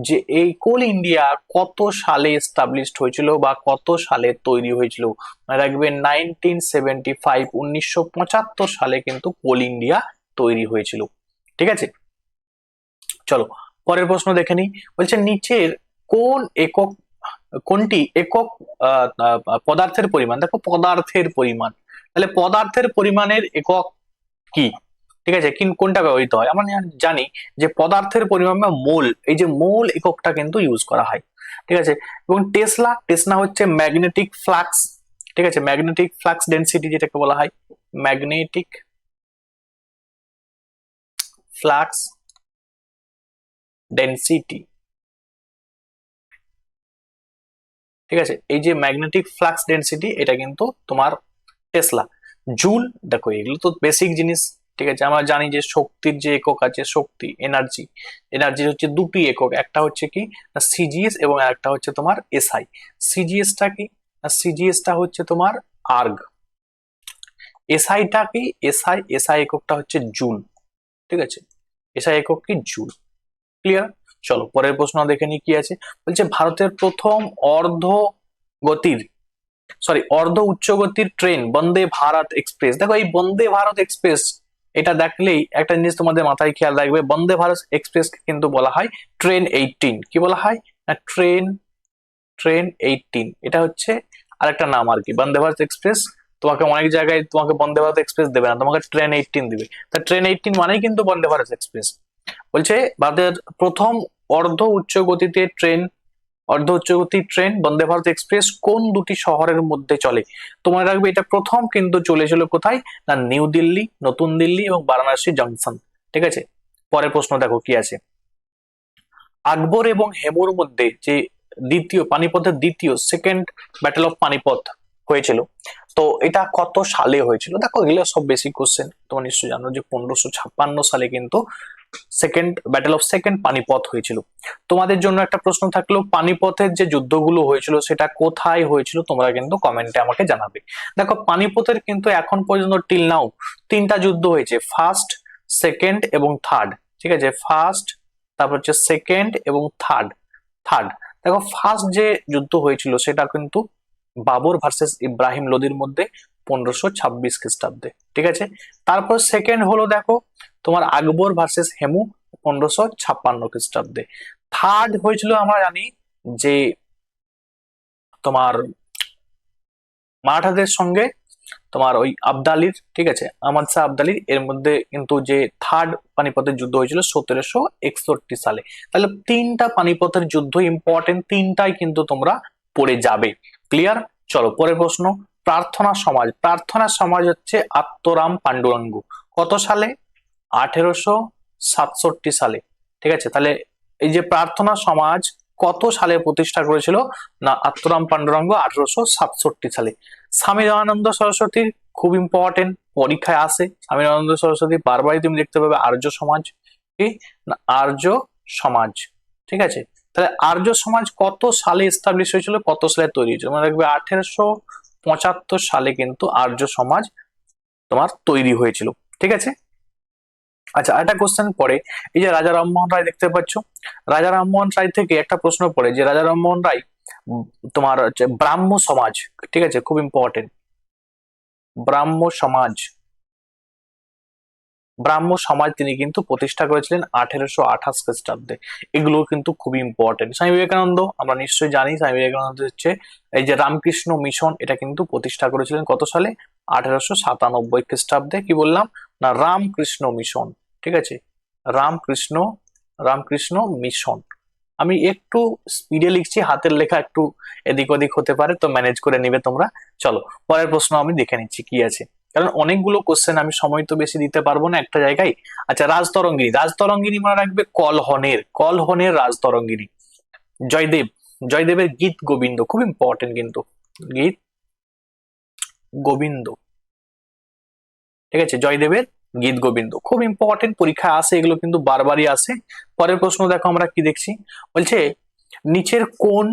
যে এই কোল ইন্ডিয়া কত সালে এস্টাবলিশড হয়েছিল বা কত সালে তৈরি হয়েছিল। মনে রাখবে 1975, 1975 সালে কিন্তু কোল ইন্ডিয়া তৈরি হয়েছিল। ঠিক আছে, চলো পরের প্রশ্ন দেখে নিই। বলছে নিচের কোন একক, কোনটি একক পদার্থের পরিমাণ, দেখো পদার্থের পরিমাণ, তাহলে পদার্থের পরিমাণের একক কি, ঠিক আছে, কোনটা ব্যবহৃত হয়। আমরা জানি যে পদার্থের পরিমাণ বা মোল, এই যে মোল এককটা কিন্তু ইউজ করা হয়। ঠিক আছে, এবং টেসলা, টেসলা হচ্ছে ম্যাগনেটিক ফ্লাক্স, ঠিক আছে, ম্যাগনেটিক ফ্লাক্স ডেন্সিটি যেটাকে বলা হয় ম্যাগনেটিক ফ্লাক্স ডেন্সিটি। ঠিক আছে, এই যে ম্যাগনেটিক ফ্লাক্স ডেন্সিটি এটা কিন্তু তোমার টেসলা। জুল, দেখো এগুলো তো বেসিক জিনিস। ঠিক আছে, আমরা জানি যে শক্তির যে একক আছে শক্তি, এনার্জি, এনার্জি হচ্ছে দুটি একক, একটা হচ্ছে কি সিজিএস এবং আরেকটা হচ্ছে তোমার এসআই। সিজিএসটা কি, সিজিএসটা হচ্ছে তোমার আর্গ, এসআইটা কি, এসআই, এসআই এককটা হচ্ছে জুল। ঠিক আছে, এসআই একক কি জুল। ক্লিয়ার, চলো পরের প্রশ্ন দেখে নি কি আছে। বলছে ভারতের প্রথম অর্ধ গতির, সরি অর্ধ উচ্চগতির ট্রেন বন্দে ভারত এক্সপ্রেস। দেখো এই বন্দে ভারত এক্সপ্রেস এটা দেখলেই একটা জিনিস তোমাদের মাথায় খেয়াল রাখবে, বন্দে ভারত এক্সপ্রেস কিন্তু বলা হয় ট্রেন 18। কি বলা হয় না ট্রেন, ট্রেন 18, এটা হচ্ছে আরেকটা নাম আর কি। বন্দে ভারত এক্সপ্রেস তোমাকে অনেক জায়গায় তোমাকে বন্দে ভারত এক্সপ্রেস দেবে না, তোমাকে ট্রেন 18 দিবে। তা ট্রেন 18 মানেই কিন্তু বন্দে ভারত এক্সপ্রেস। বলছে ভারতের প্রথম অর্ধ উচ্চ গতিতে ট্রেন, অর্ধ উচ্চগতি ট্রেন বন্দে ভারত এক্সপ্রেস কোন দুটি শহরের মধ্যে চলে। তোমার রাখবে এটা প্রথম কিন্তু চলেছিল কোথায় না নিউ দিল্লি, নতুন দিল্লি এবং বারাণসী জংশন। ঠিক আছে, পরের প্রশ্ন দেখো কি আছে। আকবর এবং হেমুর মধ্যে যে দ্বিতীয় পানিপথের দ্বিতীয় সেকেন্ড ব্যাটেল অফ পানিপথ হয়েছিল, তো এটা কত সালে হয়েছিল। দেখো এগুলো সব বেসিক কোশ্চেন, তোমরা নিশ্চয়ই জানো যে 1556 সালে কিন্তু second battle of second Panipat হয়েছিল। তোমাদের জন্য একটা প্রশ্ন থাকলো, পানিপথের যে যুদ্ধগুলো হয়েছিল সেটা কোথায় হয়েছিল, তোমরা কিন্তু কমেন্টে আমাকে জানাবে। দেখো পানিপথের কিন্তু এখন পর্যন্ত টিল নাও 3টা যুদ্ধ হয়েছে, ফার্স্ট, সেকেন্ড এবং থার্ড। ঠিক আছে, ফার্স্ট, তারপর হচ্ছে সেকেন্ড এবং থার্ড। থার্ড, দেখো ফার্স্ট যে যুদ্ধ হয়েছিল সেটা কিন্তু বাবর ভার্সেস ইব্রাহিম লোদির মধ্যে 1526 খ্রিস্টাব্দে। ঠিক আছে, তারপর সেকেন্ড হলো দেখো তোমার আকবর ভার্সেস হেমু 1556 খ্রিস্টাব্দে। থার্ড হয়েছিল আমরা জানি যে তোমার মারাঠাদের সঙ্গে তোমার ওই আবদালির, ঠিক আছে, আহমদ শাহ আবদালির এর মধ্যে কিন্তু যে থার্ড পানিপথের যুদ্ধ হয়েছিল 1761 সালে। তাহলে 3টা পানিপথের যুদ্ধ ইম্পর্টেন্ট, 3টাই কিন্তু তোমরা পড়ে যাবে। ক্লিয়ার, চলো পরের প্রশ্ন। প্রার্থনা সমাজ, প্রার্থনা সমাজ হচ্ছে আত্মরাম পান্ডুরঙ্গ কত সালে, 1867 সালে। ঠিক আছে, তাহলে এই যে প্রার্থনা সমাজ কত সালে প্রতিষ্ঠা করেছিল না আত্মরাম পান্ডুরঙ্গ 1867 সালে। স্বামী দয়ানন্দ সরস্বতীর খুব ইম্পর্টেন্ট, পরীক্ষায় আসে স্বামী দয়ানন্দ সরস্বতী, বারবারই তুমি দেখতে পাবে আর্য সমাজ, কি না আর্য সমাজ। ঠিক আছে, তাহলে আর্য সমাজ কত সালে এস্টাবলিশ হয়েছিল, কত সালে তৈরি হয়েছিল, মনে রাখবে 1875 সালে কিন্তু আর্য সমাজ তোমার তৈরি হয়েছিল। ঠিক আছে, আচ্ছা একটা কোশ্চেন পড়ে, এই যে রাজা রামমোহন রায় দেখতে পাচ্ছ, রাজা রামমোহন রায় থেকে একটা প্রশ্ন পড়ে যে রাজা রামমোহন রায় তোমার হচ্ছে ব্রাহ্ম সমাজ, ঠিক আছে, খুব ইম্পর্টেন্ট, ব্রাহ্ম সমাজ, ব্রাহ্ম সমাজ তিনি কিন্তু প্রতিষ্ঠা করেছিলেন 1828 খ্রিস্টাব্দে। এগুলো কিন্তু খুবই ইম্পর্টেন্ট। স্বামী বিবেকানন্দ আমরা নিশ্চয়ই জানি, স্বামী বিবেকানন্দ হচ্ছে এই যে রামকৃষ্ণ মিশন এটা কিন্তু প্রতিষ্ঠা করেছিলেন কত সালে, 1897 খ্রিস্টাব্দে। কি বললাম না রামকৃষ্ণ মিশন। ঠিক আছে, রামকৃষ্ণ, রামকৃষ্ণ মিশন। আমি একটু স্পিডে লিখছি, হাতের লেখা একটু এদিক ওদিক হতে পারে, তো ম্যানেজ করে নিবে তোমরা। চলো পরের প্রশ্ন আমি দেখে নিচ্ছি কি আছে, কারণ অনেকগুলো কোশ্চেন, আমি সময় তো বেশি দিতে পারবো না একটা জায়গায়। আচ্ছা রাজতরঙ্গিনী, রাজতরঙ্গিনী মনে রাখবে কলহনের, কলহনের রাজতরঙ্গিনী। জয়দেব, জয়দেবের গীত গোবিন্দ খুব ইম্পর্টেন্ট কিন্তু, গীত গোবিন্দ। ঠিক আছে, জয়দেবের গীত গোবিন্দ। খুব ইম্পর্টেন্ট, পরীক্ষা আসে এগুলো, কিন্তু বারবারই আসে। পরের প্রশ্ন দেখো আমরা কি দেখছি, বলছে নিচের কোন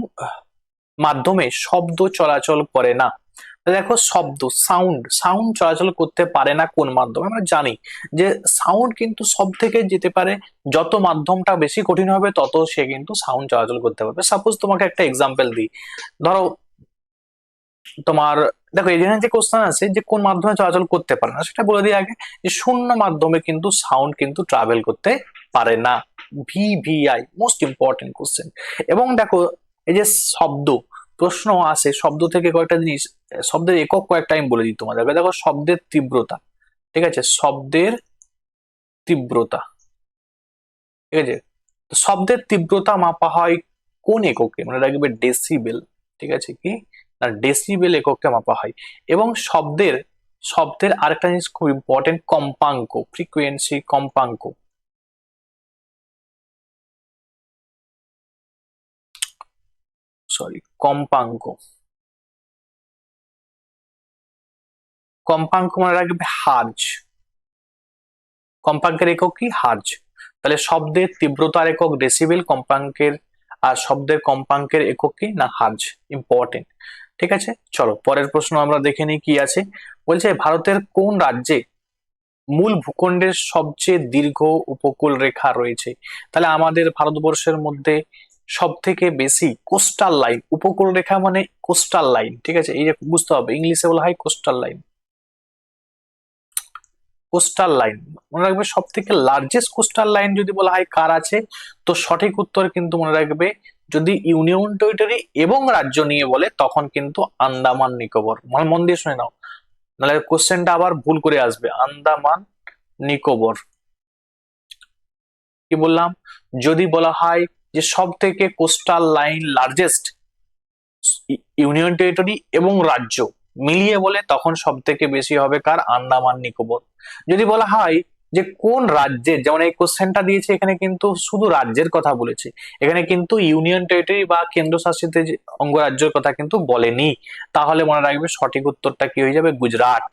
মাধ্যমে শব্দ চলাচল করে না? দেখো শব্দ, সাউন্ড, সাউন্ড চলাচল করতে পারে না কোন মাধ্যমে? আমরা জানি যে সাউন্ড কিন্তু সব থেকে যেতে পারে, যত মাধ্যমটা বেশি কঠিন হবে তত সে কিন্তু সাউন্ড চলাচল করতে পারবে। সাপোজ তোমাকে একটা এক্সাম্পল দিই, ধরো তোমার, দেখো এখানে যে কোশ্চেন আছে যে কোন মাধ্যমে চলাচল করতে পারে না, সেটা বলে দিই আগে, যে শূন্য মাধ্যমে কিন্তু সাউন্ড কিন্তু ট্রাভেল করতে পারে না। VVI most important question. এবং দেখো এই যে শব্দ, প্রশ্ন আসে শব্দ থেকে কয়েকটা জিনিস, শব্দের একক কয়েকটা আমি বলে দিই তোমাদের। দেখো শব্দের তীব্রতা, ঠিক আছে, শব্দের তীব্রতা, ঠিক আছে, তো শব্দের তীব্রতা মাপা হয় কোন এককে? মানে রাখবে ডেসিবেল, ঠিক আছে, কি না ডেসিবেল এককে মাপা হয়। এবং শব্দের, শব্দের আরেকটা জিনিস খুব ইম্পর্টেন্ট, কম্পাঙ্ক, ফ্রিকোয়েন্সি কম্পাঙ্ক, সরি কম্পাঙ্ক, কম্পাঙ্ক মানে রাখবে হার্জ, কম্পাঙ্কের একক কি হার্জ। তাহলে শব্দের তীব্রতার একক ডেসিবেল, কম্পাঙ্কের আর শব্দের কম্পাঙ্কের একক কি না হার্জ। ইম্পর্টেন্ট, ঠিক আছে। চলো পরের প্রশ্ন আমরা দেখে নিই কি আছে। বলছে ভারতের কোন রাজ্যে মূল ভূখণ্ডের সবচেয়ে দীর্ঘ উপকূল রেখা রয়েছে? তাহলে আমাদের ভারতবর্ষের মধ্যে সব থেকে বেশি কোস্টাল লাইন, উপকূল রেখা মানে কোস্টাল লাইন, ঠিক আছে, এই যে বুঝতে হবে, ইংলিশে বলা হয় কোস্টাল লাইন। কোস্টাল লাইন মনে রাখবে, সব থেকে লার্জেস্ট কোস্টাল লাইন যদি বলা হয় কার আছে, তো সঠিক উত্তর কিন্তু মনে রাখবে, যদি ইউনিয়ন টেরিটরি এবং রাজ্য নিয়ে বলে তখন কিন্তু আন্দামান নিকোবর। মন দিয়ে শুনে নাও, নাহলে কোশ্চেনটা আবার ভুল করে আসবে। আন্দামান নিকোবর, কি বললাম, যদি বলা হয় যে সব থেকে coastal line largest union territory এবং রাজ্য মিলিয়ে বলে, তখন সব থেকে বেশি হবে কার? আন্দামান নিকোবর। যদি বলা হয় যে কোন রাজ্যের, যেমন এই কোশ্চেনটা দিয়েছে এখানে কিন্তু শুধু রাজ্যের কথা বলেছে, এখানে কিন্তু ইউনিয়ন টেরিটরি বা কেন্দ্রশাসিত যে অঙ্গরাজ্যের কথা কিন্তু বলেনি, তাহলে মনে রাখবে সঠিক উত্তরটা কি হয়ে যাবে? গুজরাট।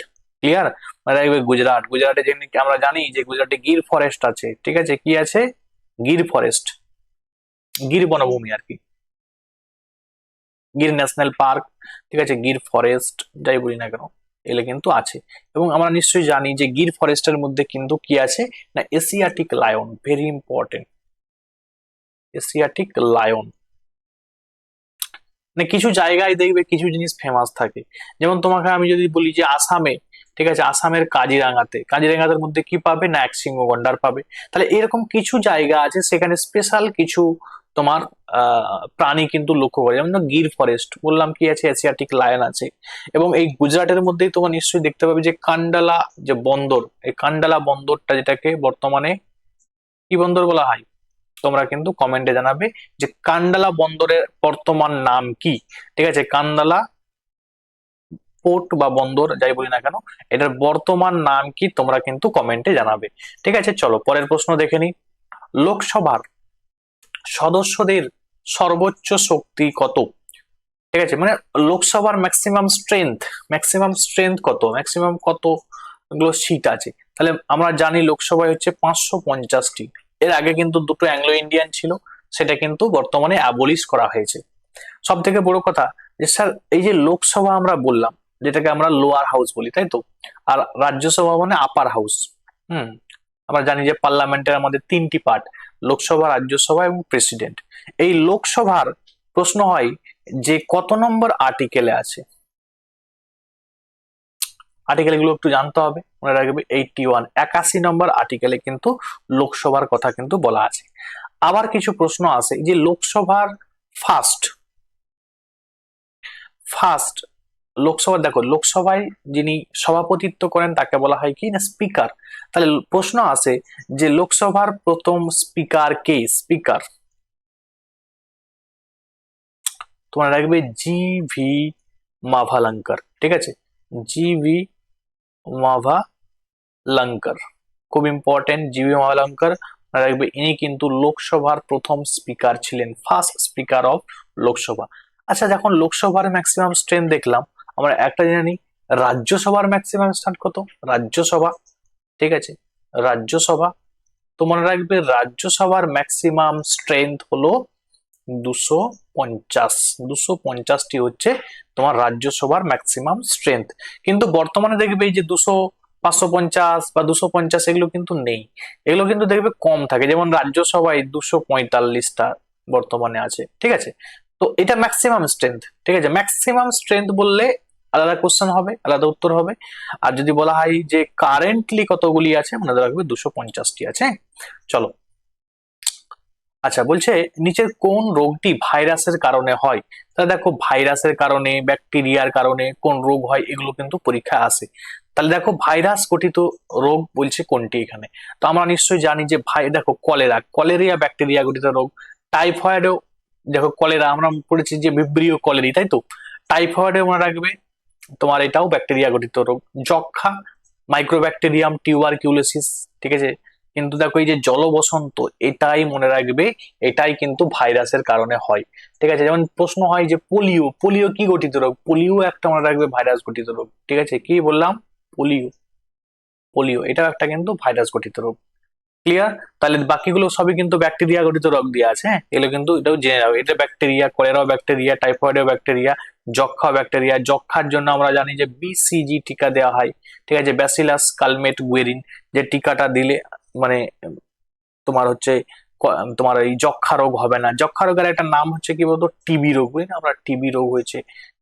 ক্লিয়ার? মনে রাখবে গুজরাট। গুজরাটে যেমনি আমরা জানি যে গুজরাটে গির ফরেস্ট আছে, ঠিক আছে, কি আছে? গির ফরেস্ট, গির বনভূমি আর কি, গির ন্যাশনাল পার্ক, ঠিক আছে, গির ফরেস্ট, যাই বলি না কেন, এগুলো কিন্তু আছে। এবং আমরা নিশ্চয়ই জানি যে গির ফরেস্টের মধ্যে কিন্তু কি আছে না Asiatic lion, very important, Asiatic lion. মানে কিছু জায়গায় দেখবে কিছু জিনিস ফেমাস থাকে, যেমন তোমাকে আমি যদি বলি যে আসামে, ঠিক আছে, আসামের কাজিরাঙাতে, কাজিরাঙাদের মধ্যে কি পাবে না এক সিংহ গন্ডার পাবে। তাহলে এরকম কিছু জায়গা আছে সেখানে স্পেশাল কিছু তোমার প্রাণী কিন্তু লক্ষ্য করে, যেমন গির ফরেস্ট বললাম, কি আছে? এশিয়াটিক লায়ন আছে। এবং এই গুজরাটের মধ্যেই তোমার নিশ্চয়ই দেখতে পাবে যে কান্ডালা যে বন্দর, এই কান্ডালা বন্দরটা, যেটাকে বর্তমানে কি বন্দর বলা হয়, তোমরা কিন্তু কমেন্টে জানাবে যে কান্ডালা বন্দরের বর্তমান নাম কি, ঠিক আছে, কান্ডালা পোর্ট বা বন্দর যাই বলি না কেন, এটার বর্তমান নাম কি তোমরা কিন্তু কমেন্টে জানাবে। ঠিক আছে, চলো পরের প্রশ্ন দেখে নিই। লোকসভার সদস্যদের সর্বোচ্চ শক্তি কত? ঠিক আছে, মানে লোকসভার ম্যাক্সিমাম স্ট্রেংথ, ম্যাক্সিমাম স্ট্রেংথ কত, ম্যাক্সিমাম কত গুলো সিট আছে? তাহলে আমরা জানি লোকসভায় হচ্ছে 550টি। এর আগে কিন্তু দুটো অ্যাংলো ইন্ডিয়ান ছিল, সেটা কিন্তু বর্তমানে অ্যাবলিশ করা হয়েছে। সব থেকে বড় কথা যে স্যার এই যে লোকসভা আমরা বললাম, যেটাকে আমরা লোয়ার হাউস বলি, তাই তো, আর রাজ্যসভা মানে আপার হাউস। হুম, আমরা জানি যে পার্লামেন্টের আমাদের তিনটি পার্ট, লোকসভা, রাজ্যসভা এবং প্রেসিডেন্ট। এই লোকসভার প্রশ্ন হয় যে কত নম্বর আর্টিকেলে আছে, আর্টিকেল গুলো একটু জানতে হবে, মনে রাখবে 81, 81 নম্বর আর্টিকেলে কিন্তু লোকসভার কথা কিন্তু বলা আছে। আবার কিছু প্রশ্ন আছে যে লোকসভার ফার্স্ট, ফার্স্ট লোকসভা, দেখো লোকসভায় যিনি সভাপতিত্ব করেন তাকে বলা হয় কি না স্পিকার। তাহলে প্রশ্ন আছে যে লোকসভার প্রথম স্পিকার কে? স্পিকার তোমার রাখবে জি ভি মাভালঙ্কর, ঠিক আছে, জি ভি মাভালঙ্কর, খুব ইম্পর্টেন্ট, জি ভি মাভালঙ্কর রাখবে, ইনি কিন্তু লোকসভার প্রথম স্পিকার ছিলেন, ফার্স্ট স্পিকার অফ লোকসভা। আচ্ছা, যখন লোকসভার ম্যাক্সিমাম স্ট্রেংথ দেখলাম, আমরা একটা জেনে নিই রাজ্যসভার ম্যাক্সিমাম স্ট্রেংথ কত? রাজ্যসভা, ঠিক আছে, রাজ্যসভা, তো মনে রাখবে রাজ্যসভার ম্যাক্সিমাম স্ট্রেংথ হলো 250। 250টি হচ্ছে তোমার রাজ্যসভার ম্যাক্সিমাম স্ট্রেংথ। কিন্তু বর্তমানে দেখবে এই যে 550 বা 250 এগুলো কিন্তু নেই, এগুলো কিন্তু দেখবে কম থাকে, যেমন রাজ্যসভায় 245টা বর্তমানে আছে, ঠিক আছে। তো এটা ম্যাক্সিমাম স্ট্রেংথ, ঠিক আছে। ম্যাক্সিমাম স্ট্রেংথ বললে আলাদা কোশ্চেন হবে, আলাদা উত্তর হবে। আর যদি বলা হয় যে কারেন্টলি কতগুলি আছে, মনে রাখবে 250টি আছে। চলো, আচ্ছা বলছে নিচের কোন রোগটি ভাইরাসের কারণে হয়? তাহলে দেখো ভাইরাসের কারণে, ব্যাকটেরিয়ার কারণে কোন রোগ হয় এগুলো কিন্তু পরীক্ষা আসে। তাহলে দেখো ভাইরাস গঠিত রোগ বলছে কোনটি এখানে? তো আমরা নিশ্চয়ই জানি যে দেখো কলেরা, কলেরিয়া ব্যাকটেরিয়া গঠিত রোগ। টাইফয়েডও, দেখো কলেরা আমরা পড়েছি যে ভিব্রিও কলেরি, তাই তো। টাইফয়েডও মনে রাখবে তোমার এটাও ব্যাকটেরিয়া গঠিত রোগ। যক্ষা, মাইক্রোব্যাকটেরিয়াম টিউবারকিউলোসিস, ঠিক আছে। কিন্তু দেখো এই যে জলবসন্ত, এটাই মনে রাখবে, এটাই কিন্তু ভাইরাসের কারণে হয়, ঠিক আছে। যেমন প্রশ্ন হয় যে পোলিও, পোলিও কি গঠিত রোগ? পোলিও একটা মনে রাখবে ভাইরাস গঠিত রোগ, ঠিক আছে। কি বললাম? পোলিও, পোলিও এটাও একটা কিন্তু ভাইরাস গঠিত রোগ। ক্লিয়ার? তাহলে বাকিগুলো সবই কিন্তু ব্যাকটেরিয়া গঠিত রোগ দিয়ে আছে, হ্যাঁ, এগুলো কিন্তু এটাও জেনে যাবে। এটা ব্যাকটেরিয়া, কলেরাও ব্যাকটেরিয়া, টাইফয়েডও ব্যাকটেরিয়া, যক্ষা ব্যাকটেরিয়া। যক্ষার জন্য আমরা জানি যে বিসিজি টিকা দেওয়া হয়, ঠিক আছে, ব্যাসিলাস কালমেট গুয়েরিন, যে টিকাটা দিলে মানে তোমার হচ্ছে তোমার এই যক্ষা রোগ হবে না। যক্ষা রোগের একটা নাম হচ্ছে কি বলতো, টিবি রোগ, বুঝলি না? আমরা টিবি রোগ হয়েছে,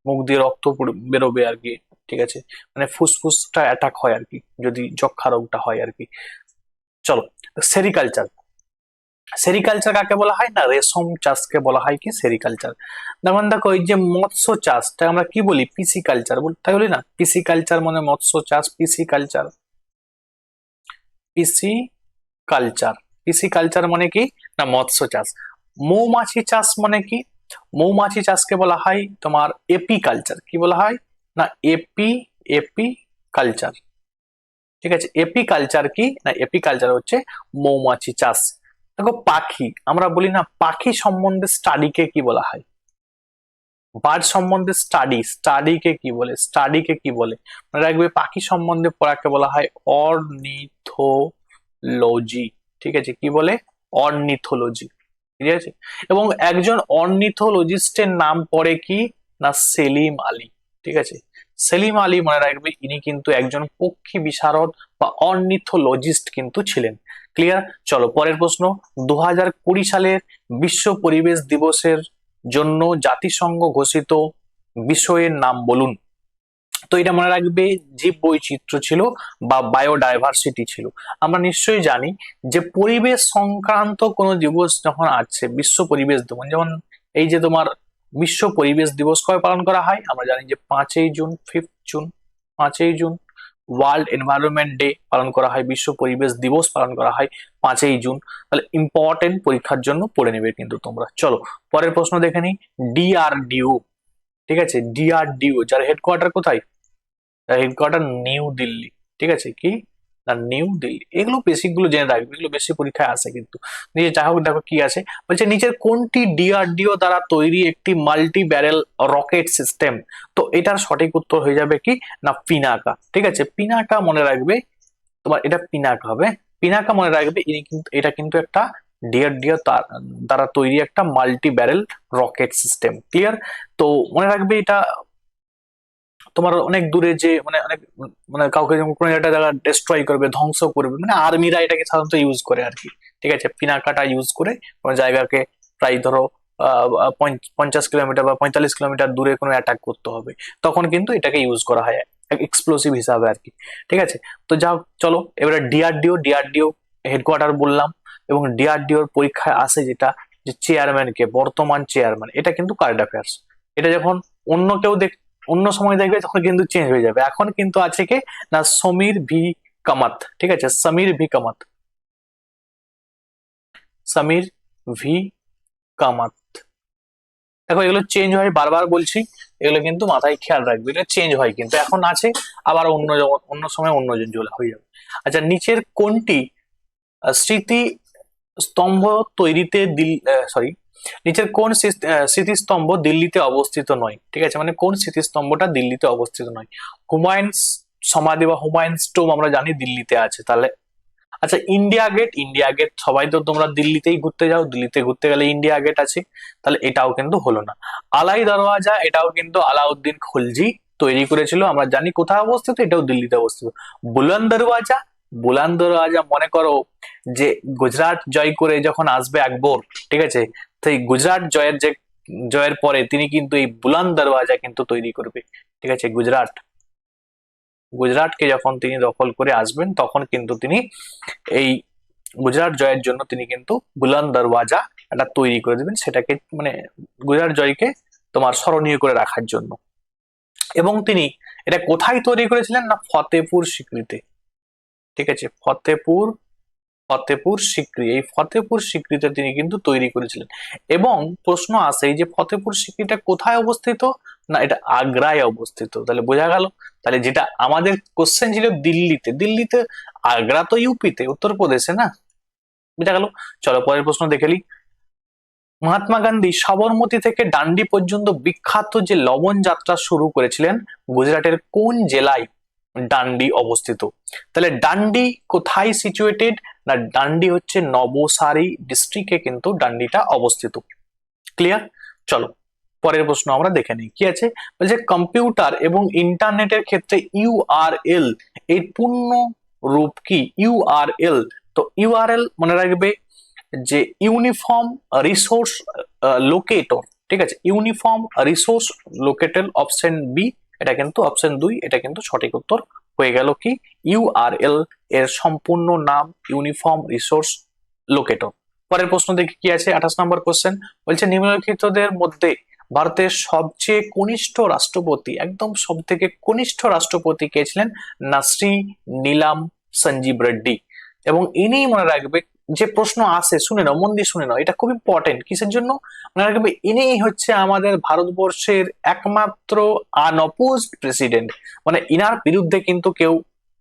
মুখ দিয়ে রক্ত বেরোবে আর কি, ঠিক আছে, মানে ফুসফুসটা অ্যাটাক হয় আর কি যদি যক্ষা রোগটা হয় আর কি। চলো, সেরিকালচার, সেরিকালচার কাকে বলা হয়? না রেশম চাষকে বলা হয় কি সেরিকালচার। যেমন দেখো এই যে মৎস্য চাষটা আমরা কি বলি? পিসি কালচার বলি, তাই বলি না? পিসি কালচার মানে মৎস্য চাষ, পিসি কালচার, পিসি কালচার, পিসি কালচার মানে কি? না মৎস্য চাষ। মৌমাছি চাষ মানে কি? মৌমাছি চাষকে বলা হয় তোমার এপি কালচার। কি বলা হয়? না এপি, এপি কালচার, ঠিক আছে। এপি কালচার কি? না এপি কালচার হচ্ছে মৌমাছি চাষ। দেখো পাখি, আমরা বলি না পাখি সম্বন্ধে স্টাডিকে কি বলা হয়? বার্ড সম্বন্ধে স্টাডি, স্টাডিকে কি বলে? স্টাডিকে কি বলে? মনে রাখবে পাখি সম্বন্ধে পড়াকে বলা হয় অর্নিথোলজি, ঠিক আছে। কি বলে? অর্নিথোলজি, ঠিক আছে। এবং একজন অর্নিথোলজিস্টের নাম পড়ে কি? না সেলিম আলী, ঠিক আছে। সেলিম আলী মনে রাখবে ইনি কিন্তু একজন পক্ষী বিশারদ বা অর্নিথোলজিস্ট কিন্তু ছিলেন। ক্লিয়ার? চলো পরের প্রশ্ন। 2020 সালের বিশ্ব পরিবেশ দিবসের জন্য জাতিসংঘ ঘোষিত বিষয়ের নাম বলুন। তো এটা মনে রাখবে জীব বৈচিত্র্য ছিল বা বায়োডাইভার্সিটি ছিল। আমরা নিশ্চয়ই জানি যে পরিবেশ সংক্রান্ত কোন দিবস যখন আছে, বিশ্ব পরিবেশ দিবস, যেমন এই যে তোমার বিশ্ব পরিবেশ দিবস কবে পালন করা হয়? আমরা জানি যে 5ই জুন, 5th জুন, 5ই জুন ওয়ার্ল্ড এনভায়রনমেন্ট ডে পালন করা হয়, বিশ্ব পরিবেশ দিবস পালন করা হয় 5ই জুন। তাহলে ইম্পর্টেন্ট, পরীক্ষার জন্য পড়ে নেবে কিন্তু তোমরা। চলো পরের প্রশ্ন দেখে নিই। ডিআরডিও, ঠিক আছে, ডিআরডিও যার হেডকোয়ার্টার কোথায়? হেডকোয়ার্টার নিউ দিল্লি, ঠিক আছে। কি? না নিউ দিল্লি। এগুলো বেসিক গুলো জেনে রাখবে, এগুলো বেশি পরীক্ষায় আসে কিন্তু। নিচে যাই হোক, দেখো কি আছে বলছে, নিচের কোনটি ডিআরডিও দ্বারা তৈরি একটি মাল্টি ব্যারেল রকেট সিস্টেম? তো এটার সঠিক উত্তর হয়ে যাবে কি? না পিনাকা, ঠিক আছে। পিনাকা মনে রাখবে তোমার, এটা পিনাকা হবে। পিনাকা মনে রাখবে ইনি কিন্তু, এটা কিন্তু একটা ডিআরডিও দ্বারা তৈরি একটা multi barrel rocket system. Clear? তো মনে রাখবে এটা তোমার অনেক দূরে যে মানে অনেক মানে কাউকে যেমন কোনো একটা জায়গা ডিস্ট্রয় করবে, ধ্বংস করবে, মানে আর্মিরা এটাকে সাধারণত ইউজ করে আর কি, ঠিক আছে। পিনাকাটা ইউজ করে কোনো জায়গাকে প্রায় ধরো 50 কিলোমিটার বা 45 কিলোমিটার দূরে কোনো অ্যাটাক করতে হবে, তখন কিন্তু এটাকে ইউজ করা হয় এক্সপ্লোসিভ হিসাবে আর কি, ঠিক আছে। তো যাও, চলো এবারে ডিআরডিও, ডিআরডিও হেডকোয়ার্টার বললাম, এবং ডিআরডিওর পরীক্ষায় আসে যেটা, যে চেয়ারম্যান কে, বর্তমান চেয়ারম্যান, এটা কিন্তু কারেন্ট অ্যাফেয়ার্স। এটা যখন অন্য কেউ অন্য সময় দেখবে তখন কিন্তু চেঞ্জ হয়ে যাবে। এখন কিন্তু আছে কে? না সমীর ভি কামাত, ঠিক আছে, সমীর ভি কামাত, সমীর ভি কামাত। দেখো এগুলো চেঞ্জ হয়, বারবার বলছি, এগুলো কিন্তু মাথায় খেয়াল রাখবে, এগুলো চেঞ্জ হয় কিন্তু, এখন আছে আবার অন্য অন্য সময় অন্যজন চলে হয়ে যাবে। আচ্ছা নিচের কোনটি স্মৃতি স্তম্ভ তৈরিতে দিল, সরি, নিচের কোন স্মৃতিস্তম্ভ দিল্লিতে অবস্থিত নয়? ঠিক আছে, মানে কোন স্মৃতিস্তম্ভটা দিল্লিতে অবস্থিত নয়? হুমায়ুনস সমাধি বা হুমায়ুনস টোম্ব আমরা জানি দিল্লিতে আছে, তাহলে আচ্ছা ইন্ডিয়া গেট, ইন্ডিয়া গেট সবাই তো তোমরা দিল্লিতেই ঘুরতে যাও, দিল্লিতে ঘুরতে গেলে ইন্ডিয়া গেট আছে, তাহলে এটাও কিন্তু হলো না। আলাই দরওয়াজা, এটাও কিন্তু আলাউদ্দিন খলজি তৈরি করেছিল, আমরা জানি কোথায় অবস্থিত, এটাও দিল্লিতে অবস্থিত। বুলন্দ দরওয়াজা, বুলন্দ দরওয়াজা মনে করো যে গুজরাট জয় করে যখন আসবে আকবর, ঠিক আছে, তো এই গুজরাট জয়ের পরে তিনি কিন্তু এই বুলন্দ দরওয়াজা কিন্তু তৈরি করবে, ঠিক আছে। গুজরাটকে যখন তিনি দখল করে আসবেন তখন কিন্তু তিনি এই গুজরাট জয়ের জন্য তিনি কিন্তু বুলন্দ দরওয়াজা এটা তৈরি করে দেবেন, সেটাকে মানে গুজরাট জয়কে তোমার স্মরণীয় করে রাখার জন্য। এবং তিনি এটা কোথায় তৈরি করেছিলেন না ফতেপুর সিক্রিতে, ঠিক আছে, ফতেপুর সিক্রি, এই ফতেপুর সিক্রিতে তিনি কিন্তু তৈরি করেছিলেন। এবং প্রশ্ন আসে এই যে ফতেপুর সিক্রিটা কোথায় অবস্থিত, না এটা আগ্রায় অবস্থিত, তাহলে বোঝা গেল। তাহলে যেটা আমাদের কোশ্চেন ছিল দিল্লিতে, দিল্লিতে, আগ্রা তো ইউপিতে, উত্তরপ্রদেশে না, বুঝা গেল। চলো পরের প্রশ্ন দেখে নি। মহাত্মা গান্ধী সবরমতী থেকে ডান্ডি পর্যন্ত বিখ্যাত যে লবণ যাত্রা শুরু করেছিলেন, গুজরাটের কোন জেলায় ডান্ডি অবস্থিত? তাহলে ডান্ডি কোথায় সিচুয়েটেড, না ডান্ডি হচ্ছে নবসারী ডিস্ট্রিক্টে কিন্তু ডান্ডিটা অবস্থিত। ক্লিয়ার? চলো পরের প্রশ্ন আমরা দেখে নিই কি আছে। বলছে কম্পিউটার এবং ইন্টারনেটের ক্ষেত্রে ইউআরএল এর পূর্ণ রূপ কি? ইউআরএল, তো ইউআরএল মনে রাখবে যে ইউনিফর্ম রিসোর্স লোকেটর, ঠিক আছে, uniform resource locator, option B, এটা কিন্তু অপশন 2, এটা কিন্তু সঠিক উত্তর হয়ে গেল কি ইউআরএল এর সম্পূর্ণ নাম ইউনিফর্ম রিসোর্স লোকেটর। পরের প্রশ্ন দেখি কি আছে, 28 নম্বর কোশ্চেন। বলছে নিম্নলিখিতদের মধ্যে ভারতের সবচেয়ে কনিষ্ঠ রাষ্ট্রপতি, একদম সব থেকে কনিষ্ঠ রাষ্ট্রপতি কে ছিলেন, না শ্রী নীলাম সঞ্জীব রেড্ডি। এবং ইনি মনে রাখবে যে প্রশ্ন আসে, শুনে নাও, মন দিয়ে শুনে নাও, এটা খুব ইম্পর্টেন্ট, কিসের জন্য মনে রাখবে, ইনি হচ্ছে আমাদের ভারতবর্ষের একমাত্র আনঅপোজড প্রেসিডেন্ট, মানে ইনার বিরুদ্ধে কিন্তু কেউ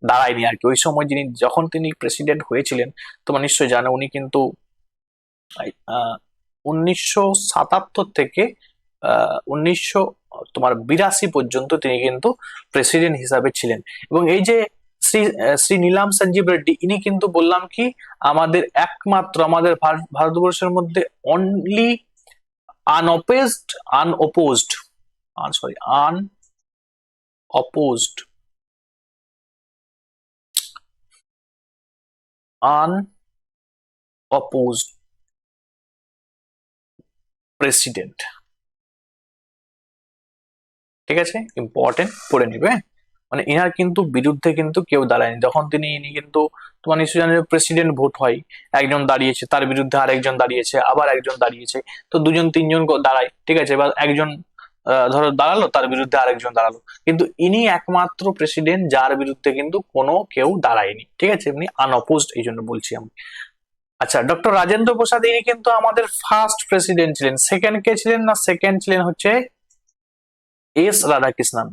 দাঁড়ায়নি আর কি। ওই সময় যখন তিনি প্রেসিডেন্ট হয়েছিলেন, তোমরা নিশ্চয়ই জানো, উনি কিন্তু 1977 থেকে 1982 পর্যন্ত তিনি কিন্তু প্রেসিডেন্ট হিসাবে ছিলেন। এবং এই যে শ্রী নীলাম সঞ্জীব রেড্ডি, ইনি কিন্তু বললাম কি আমাদের একমাত্র, আমাদের ভারতবর্ষের মধ্যে অনলি আনঅপোজড, আনঅপোজড, সরি আনঅপোজড, আনঅপোজড প্রেসিডেন্ট, ঠিক আছে, ইম্পর্টেন্ট পড়ে নিবে। মানে ইনার কিন্তু বিরুদ্ধে কিন্তু কেউ দাঁড়ায়নি, যখন ইনি কিন্তু তোমার নিশ্চয় জানো প্রেসিডেন্ট ভোট হয়, একজন দাঁড়িয়েছে, তার বিরুদ্ধে আরেকজন দাঁড়িয়েছে, আবার একজন দাঁড়িয়েছে, তো দুজন তিনজন দাঁড়ায়, ঠিক আছে, এবার একজন ধরো দাঁড়ালো, তার বিরুদ্ধে আরেকজন দাঁড়ালো, কিন্তু ইনি একমাত্র প্রেসিডেন্ট যার বিরুদ্ধে কিন্তু কোনো কেউ দাঁড়ায়নি, ঠিক আছে, এমনি আনঅপোজড, এই জন্য বলছি আমি। আচ্ছা, ডক্টর রাজেন্দ্র প্রসাদ ইনি কিন্তু আমাদের ফার্স্ট প্রেসিডেন্ট ছিলেন। সেকেন্ড কে ছিলেন, না সেকেন্ড ছিলেন হচ্ছে এস রাধাকৃষ্ণন,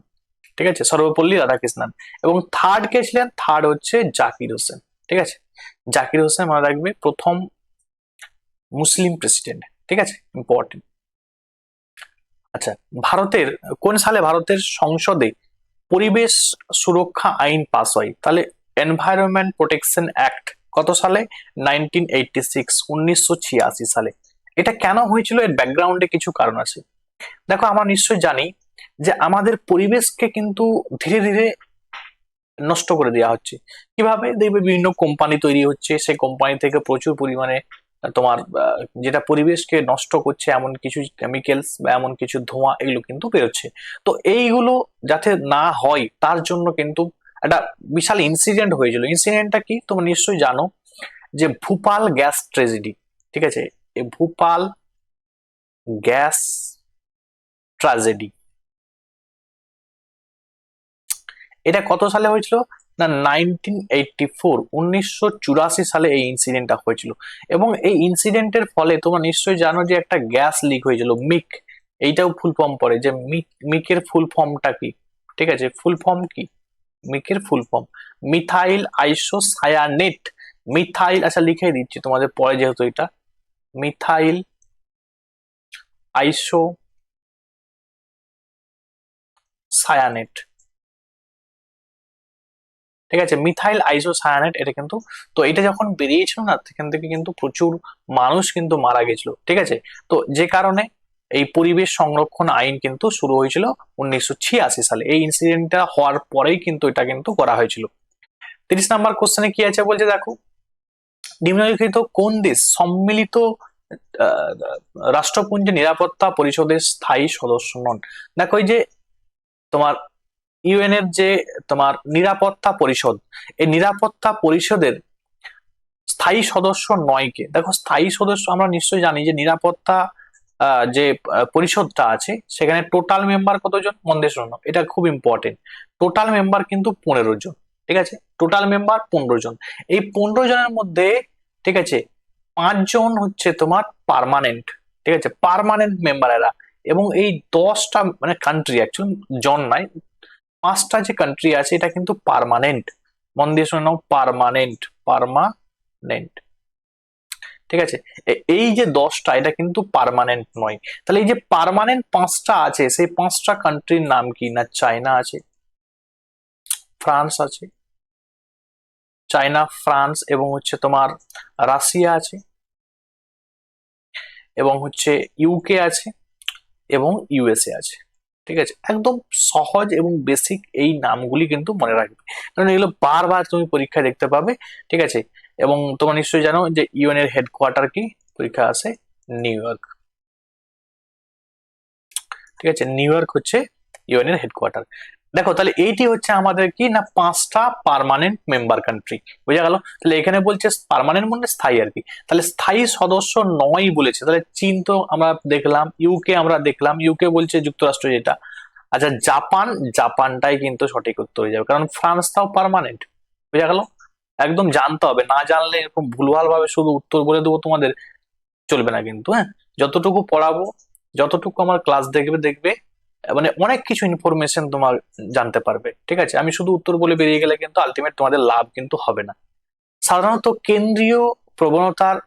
ঠিক আছে, সর্বপল্লী রাধাকৃষ্ণন। এবং থার্ড কে ছিলেন, থার্ড হচ্ছে জাকির হোসেন, ঠিক আছে, জাকির হোসেন মনে রাখবে প্রথম মুসলিম প্রেসিডেন্ট, ঠিক আছে, ইম্পর্টেন্ট। আচ্ছা, কোন সালে ভারতের সংসদে পরিবেশ সুরক্ষা আইন পাস হয়? তাহলে এনভায়রনমেন্ট প্রোটেকশন অ্যাক্ট কত সালে? 1986, 1986 সালে। এটা কেন হয়েছিল, এর ব্যাকগ্রাউন্ডে কিছু কারণ আছে। দেখো আমরা নিশ্চয়ই জানি যে আমাদের পরিবেশকে কিন্তু ধীরে ধীরে নষ্ট করে দেওয়া হচ্ছে। কিভাবে দেখবে, বিভিন্ন কোম্পানি তৈরি হচ্ছে, সেই কোম্পানি থেকে প্রচুর পরিমাণে তোমার যেটা পরিবেশকে নষ্ট করছে এমন কিছু কেমিক্যালস বা এমন কিছু ধোঁয়া এগুলো কিন্তু বেরোচ্ছে। তো এইগুলো যাতে না হয় তার জন্য কিন্তু একটা বিশাল ইনসিডেন্ট হয়েছিল। ইনসিডেন্টটা কি তোমরা নিশ্চয়ই জানো, যে ভূপাল গ্যাস ট্রেজেডি, ঠিক আছে, এই ভূপাল গ্যাস ট্রাজেডি, এটা কত সালে হয়েছিল, না 1984, 1984 সালে এই ইনসিডেন্টটা হয়েছিল। এবং এই ইনসিডেন্টের ফলে তোমরা নিশ্চয়ই জানো যে একটা গ্যাস লিক হয়েছিল, মিক, এইটাও ফুল ফর্ম পড়ে, যে মিকের ফুল ফর্মটা কি, ঠিক আছে, ফুল ফর্ম কি, মিকের full form methyl isocyanate, methyl, আচ্ছা লিখে দিচ্ছি তোমাদের পরে যেহেতু এটা, মিথাইল আইসো সায়ানেট, ঠিক আছে, মিথাইল আইসোসায়ানেট, এটা কিন্তু, তো এটা যখন বেরিয়েছিল না, সেখান থেকে কিন্তু প্রচুর মানুষ কিন্তু মারা গেছিল, ঠিক আছে। তো যে কারণে এই পরিবেশ সংরক্ষণ আইন কিন্তু শুরু হয়েছিল 1986 সালে। এই ইনসিডেন্টটা হওয়ার পরেই কিন্তু এটা কিন্তু করা হয়েছিল। 30 নম্বর কোশ্চেনে কি আছে বলছে, দেখো, নিম্নলিখিত কোন দেশ সম্মিলিত আহ, রাষ্ট্রপুঞ্জের নিরাপত্তা পরিষদের স্থায়ী সদস্য নন? দেখো, এই যে তোমার ইউএন এর যে তোমার নিরাপত্তা পরিষদ, এই নিরাপত্তা পরিষদের স্থায়ী সদস্য নয় কে? দেখো, স্থায়ী সদস্য আমরা নিশ্চয়ই জানি যে নিরাপত্তা যে পরিষদটা আছে, সেখানে টোটাল মেম্বার কতজন? মন দিয়ে শোনো, এটা খুব ইম্পর্টেন্ট। টোটাল মেম্বার কিন্তু 15 জন, ঠিক আছে, টোটাল মেম্বার 15 জন। এই 15 জনের মধ্যে, ঠিক আছে, 5 জন হচ্ছে তোমার পার্মানেন্ট, ঠিক আছে, পার্মানেন্ট মেম্বার এরা। এবং এই 10টা মানে কান্ট্রি, অ্যাকচুয়ালি জন নাই, 5টা যে কান্ট্রি আছে এটা কিন্তু পার্মানেন্ট। মন দিয়ে শুনে নাও, পার্মানেন্ট, পার্মানেন্ট, ঠিক আছে। এই যে 10টা, এটা কিন্তু পার্মানেন্ট নয়। তাহলে এই যে পার্মানেন্ট 5টা আছে, সেই 5টা কান্ট্রির নাম কি? না চায়না আছে, ফ্রান্স আছে, চায়না, ফ্রান্স, এবং হচ্ছে তোমার রাশিয়া আছে, এবং হচ্ছে ইউকে আছে, এবং ইউএসএ আছে, ঠিক আছে। একদম সহজ এবং বেসিক এই নামগুলি কিন্তু মনে রাখবে, কারণ এগুলো বারবার তুমি পরীক্ষায় দেখতে পাবে, ঠিক আছে। এবং তোমরা নিশ্চয়ই জানো যে ইউএন এর হেডকোয়ার্টার কি? পরীক্ষা আছে নিউ ইয়র্ক, ঠিক আছে, নিউ ইয়র্ক হচ্ছে ইউএন এর হেডকোয়ার্টার। দেখো, তাহলে এইটি হচ্ছে আমাদের কি না 5টা পার্মানেন্ট মেম্বার কান্ট্রি, বোঝা গেল। তাহলে এখানে বলছে পার্মানেন্ট মানে স্থায়ী আর কি, তাহলে স্থায়ী সদস্য নয় বলেছে। তাহলে চীন তো আমরা দেখলাম, ইউকে আমরা দেখলাম, ইউকে বলছে যুক্তরাষ্ট্র যেটা। আচ্ছা, জাপান, জাপানটাই কিন্তু সঠিক উত্তর হয়ে যাবে, কারণ ফ্রান্সটাও পার্মানেন্ট, বোঝা গেল। একদম জানতে হবে, না জানলে এরকম ভুলভাল ভাবে শুধু উত্তর বলে দেবো তোমাদের, চলবে না কিন্তু, হ্যাঁ। যতটুকু পড়াবো, যতটুকু আমার ক্লাস দেখবে দেখবে মানে অনেক কিছু ইনফরমেশন তোমার জানতে পারবে, ঠিক আছে। আমি শুধু উত্তর বলে বেরিয়ে গেলে কিন্তু আলটিমেট তোমাদের লাভ কিন্তু হবে না। সাধারণত কেন্দ্রীয় প্রবণতার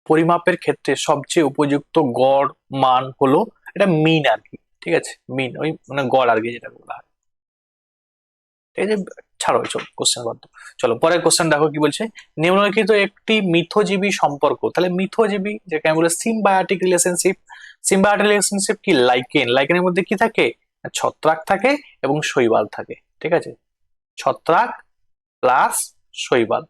পরিমাপের ক্ষেত্রে সবচেয়ে উপযুক্ত গড় মান হলো, এটা মিন আর কি, ঠিক আছে, মিন, ওই মানে গড় আর কি, যেটা বলা হয়। এই যে, ছাড়ো চলো কোশ্চেন বাদ দাও। চলো পরের কোশ্চেন দেখো কি বলছে, নিম্নলিখিত একটি মিথজীবী সম্পর্ক, তাহলে মিথজীবী যেটা আমি বলে সিম্বায়োটিক রিলেশনশিপ, সিম্বায়োটিক রিলেশনশিপ কি? লাইকেন, লাইকেনের মধ্যে কি থাকে? ছত্রাক থাকে এবং শৈবাল থাকে, ঠিক আছে, ছত্রাক প্লাস শৈবাল।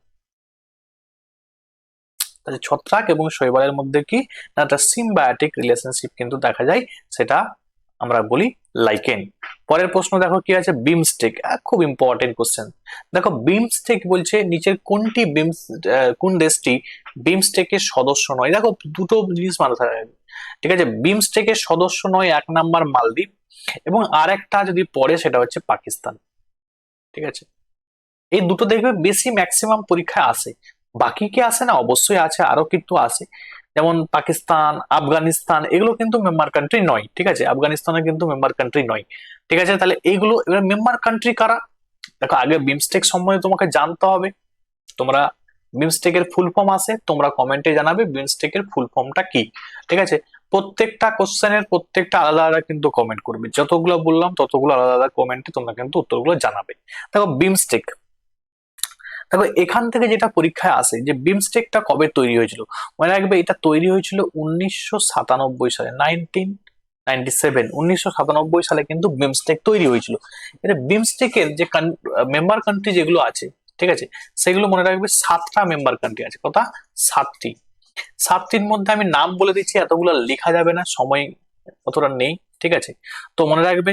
তাহলে ছত্রাক এবং শৈবালের মধ্যে কি না একটা সিম্বায়োটিক রিলেশনশিপ কিন্তু দেখা যায়, সেটা আমরা বলি লাইকেন। পরের প্রশ্ন দেখো কি আছে, বিমস্টেক, খুব ইম্পর্টেন্ট কোশ্চেন। দেখো, বিমস্টেক বলছে নিচের কোনটি কোন দেশটি বিমস্টেকের সদস্য নয়? দেখো, দুটো জিনিস মাথায় রাখবে, ঠিক আছে। বিমস্টেকের সদস্য নয়, 1 নম্বর মালদ্বীপ, এবং আর একটা যদি পড়ে সেটা হচ্ছে পাকিস্তান, ঠিক আছে। এই দুটো দেখবে বেশি ম্যাক্সিমাম পরীক্ষায় আসে। বাকি কি আসে না? অবশ্যই আছে, আরো কিন্তু আসে, যেমন পাকিস্তান, আফগানিস্তান, এগুলো কিন্তু মেম্বার কান্ট্রি নয়, ঠিক আছে, আফগানিস্তানে কিন্তু মেম্বার কান্ট্রি নয়, ঠিক আছে। তাহলে এইগুলো এবার মেম্বার কান্ট্রি কারা? দেখো, আগে বিমস্টেক সম্বন্ধে তোমাকে জানতে হবে। তোমরা বিমস্টেকের ফুল ফর্ম আছে, তোমরা কমেন্টে জানাবে বিমস্টেকের ফুল ফর্মটা কি, ঠিক আছে। প্রত্যেকটা কোশ্চেনের প্রত্যেকটা আলাদা আলাদা কিন্তু কমেন্ট করবে, যতগুলো বললাম ততগুলো আলাদা আলাদা কমেন্টে তোমরা কিন্তু উত্তরগুলো জানাবে। দেখো, বিমস্টেক, দেখো এখান থেকে যেটা পরীক্ষায় আসে যে বিমস্টেকটা কবে তৈরি হয়েছিল, মনে রাখবে এটা তৈরি হয়েছিল 1997 সালে, 1997 কিন্তু বিমস্টেক তৈরি হয়েছিল। এটা বিমস্টেকের যে মেম্বার কান্ট্রি যেগুলো আছে, ঠিক আছে, সেগুলো মনে রাখবে 7টা মেম্বার কান্ট্রি আছে, কথা 7টি। 7টির মধ্যে আমি নাম বলে দিচ্ছি, এতগুলো লেখা যাবে না, সময় অতটা নেই, ঠিক আছে। তো মনে রাখবে,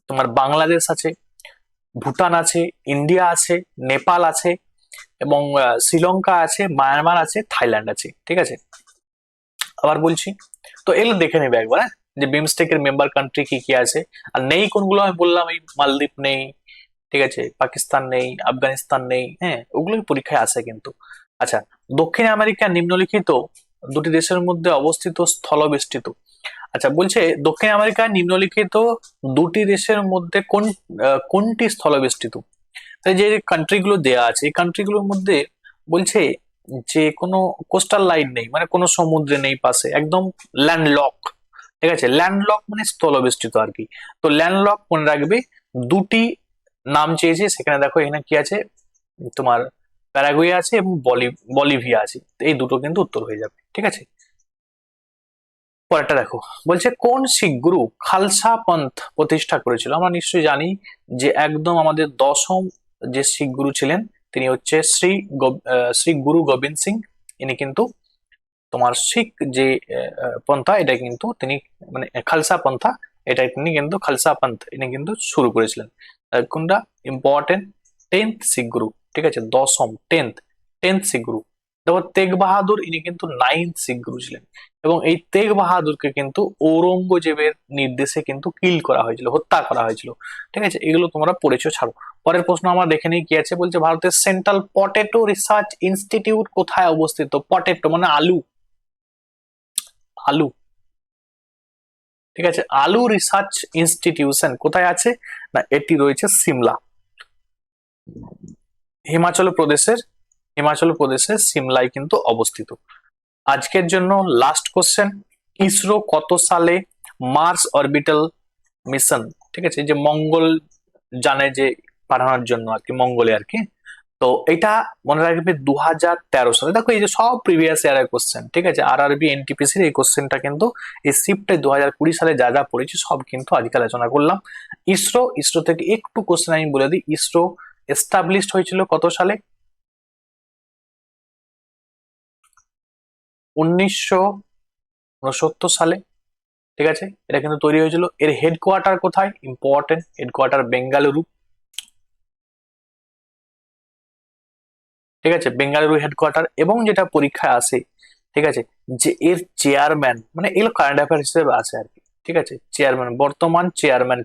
তোমার বাংলাদেশ আছে, ভুটান আছে, ইন্ডিয়া আছে, নেপাল আছে, এবং শ্রীলঙ্কা আছে, মায়ানমার আছে, থাইল্যান্ড আছে, ঠিক আছে। আবার বলছি, তো এগুলো দেখে নেবে একবার, হ্যাঁ, যে বিমস্টেকের মেম্বার কান্ট্রি কি কি আছে। আর নেই কোনগুলো আমি বললাম, এই মালদ্বীপ নেই, ঠিক আছে, পাকিস্তান নেই, আফগানিস্তান নেই, হ্যাঁ, ওগুলোই পরীক্ষায় আসে কিন্তু। আচ্ছা, দক্ষিণ আমেরিকা নিম্নলিখিত দুটি দেশের মধ্যে অবস্থিত স্থলবেষ্টিত, আচ্ছা বলছে দক্ষিণ আমেরিকার নিম্নলিখিত দুটি দেশের মধ্যে কোনটি স্থলবেষ্টিত? তাই যে কান্ট্রি গুলো দেয়া আছে, এই কান্ট্রি গুলোর মধ্যে বলছে যে কোনো কোস্টাল লাইন নেই, মানে কোনো সমুদ্রে নেই পাশে, একদম ল্যান্ডলক। ঠিক আছে, ল্যান্ডলক মানে স্থলবেষ্টিত আর কি। তো ল্যান্ডলক মনে রাখবে। দুটি নাম চেয়েছে, সেখানে দেখো এখানে কি আছে তোমার, প্যারাগুয়ে আছে এবং বলিভিয়া আছে। তো এই দুটো কিন্তু উত্তর হয়ে যাবে। ঠিক আছে, পরেরটা দেখো, বলছে কোন শিখ গুরু খালসা পন্থ প্রতিষ্ঠা করেছিল? আমরা নিশ্চয়ই জানি যে একদম আমাদের দশম যে শিখ গুরু ছিলেন তিনি হচ্ছে শ্রী গুরু গোবিন্দ সিং। ইনি কিন্তু তোমার শিখ যে পন্থা, এটা কিন্তু তিনি মানে খালসা পন্থা, এটা তিনি কিন্তু খালসা পন্থ ইনি কিন্তু শুরু করেছিলেন। কোনটা ইম্পর্টেন্ট? 10th শিখ গুরু। ঠিক আছে, দশম, টেন্থ শিখ গুরু। তারপর তেগ বাহাদুর, ইনি কিন্তু 9th শিখ গুরু ছিলেন। এবং এই তেগ বাহাদুরকে কিন্তু ঔরঙ্গজেবের নির্দেশে কিন্তু কিল করা হয়েছিল, হত্যা করা হয়েছিল। ঠিক আছে, এগুলো তোমরা পড়েছো, ছাড়ো। পরের প্রশ্ন আমরা দেখে নিই কি আছে। বলছে ভারতের সেন্ট্রাল পটেটো রিসার্চ ইনস্টিটিউট কোথায় অবস্থিত? পটেটো মানে আলু, আলু। ঠিক আছে, আলু রিসার্চ ইনস্টিটিউশন কোথায় আছে? না, এটি রয়েছে সিমলা, হিমাচল প্রদেশের, সিমলায় কিন্তু অবস্থিত। আজকের জন্য লাস্ট কোশ্চেন, ইসরো কত সালে মার্স অরবিটাল মিশন, ঠিক আছে, এই যে মঙ্গল যানে যে পাঠানোর জন্য আর কি, মঙ্গলে আর কি, তো এটা মনে রাখবে 2013 সালে। দেখো এই যে সব প্রিভিয়াস ইয়ারের কোশ্চেন, ঠিক আছে, আরআরবি এনটিপিসির এই কোশ্চেনটা কিন্তু এই শিফটে 2020 সালে যা যা পড়েছি সব কিন্তু আজকে আলোচনা করলাম। ইসরো থেকে একটু কোশ্চেন আমি বলে দিই। ইসরো এস্টাবলিশড হয়েছিল কত সালে? 1969 সালে। ঠিক আছে, এটা কিন্তু তৈরি হয়েছিল। এর হেডকোয়ার্টার কোথায়? Important, headquarter Bengaluru. ঠিক আছে, বেঙ্গালুরু হেডকোয়ার্টার। এবং যেটা পরীক্ষায় আসে, ঠিক আছে, যে এর চেয়ারম্যান, মানে এগুলো কারেন্ট অ্যাফেয়ার হিসেবে আছে আর কি। ঠিক আছে, চেয়ারম্যান, বর্তমান চেয়ারম্যান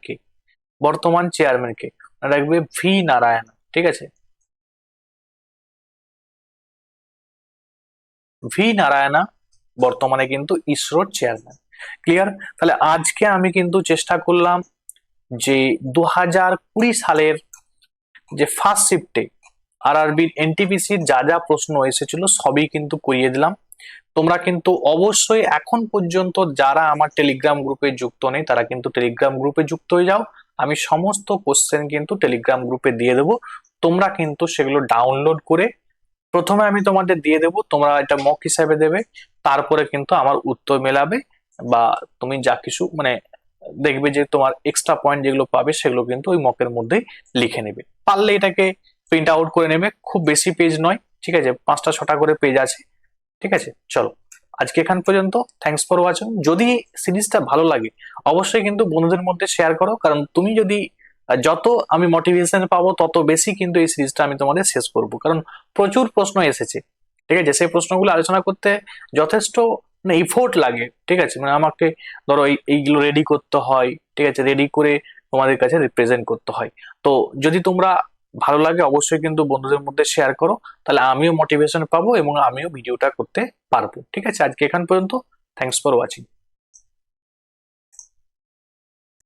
কে? রাখবে ভি নারায়ণ। ঠিক আছে, ভি নারায়ণা বর্তমানে কিন্তু ইসরোর চেয়ারম্যান। ক্লিয়ার? তাহলে আজকে আমি কিন্তু চেষ্টা করলাম যে 2020 সালের যে ফার্স্ট শিফটে আরআরবির এনটিপিসির যা যা প্রশ্ন এসেছিল সবই কিন্তু করিয়ে দিলাম। তোমরা কিন্তু অবশ্যই এখন পর্যন্ত যারা আমার টেলিগ্রাম গ্রুপে যুক্ত নেই তারা কিন্তু টেলিগ্রাম গ্রুপে যুক্ত হয়ে যাও। আমি সমস্ত কোশ্চেন কিন্তু টেলিগ্রাম গ্রুপে দিয়ে দেবো। তোমরা কিন্তু সেগুলো ডাউনলোড করে প্রথমে আমি তোমাদের দিয়ে দেবো, তোমরা এটা মক হিসাবে দেবে, তারপরে কিন্তু আমার উত্তর মেলাবে, বা তুমি যা কিছু মানে দেখবে যে তোমার এক্সট্রা পয়েন্ট যেগুলো পাবে সেগুলো কিন্তু ওই মকের মধ্যেই লিখে নেবে। পারলে এটাকে প্রিন্ট আউট করে নেবে, খুব বেশি পেজ নয়। ঠিক আছে, 5টা 6টা করে পেজ আছে। ঠিক আছে, চলো আজকে এখান পর্যন্ত। Thanks for watching. যদি সিরিজটা ভালো লাগে অবশ্যই কিন্তু বন্ধুদের মধ্যে শেয়ার করো, কারণ তুমি যদি যত আমি মোটিভেশন পাবো তত বেশি কিন্তু এই সিরিজটা আমি তোমাদের শেষ করব, কারণ প্রচুর প্রশ্ন এসেছে। ঠিক আছে, সেই প্রশ্নগুলো আলোচনা করতে যথেষ্ট মানে ইফোর্ট লাগে। ঠিক আছে, মানে আমাকে ধরো এইগুলো রেডি করতে হয়। ঠিক আছে, রেডি করে তোমাদের কাছে রিপ্রেজেন্ট করতে হয়। তো যদি তোমরা ভালো লাগে অবশ্যই কিন্তু বন্ধুদের মধ্যে শেয়ার করো, তাহলে আমিও মোটিভেশন পাবো এবং আমিও ভিডিওটা করতে পারবো। ঠিক আছে, আজকে এখান পর্যন্ত। Thanks for watching.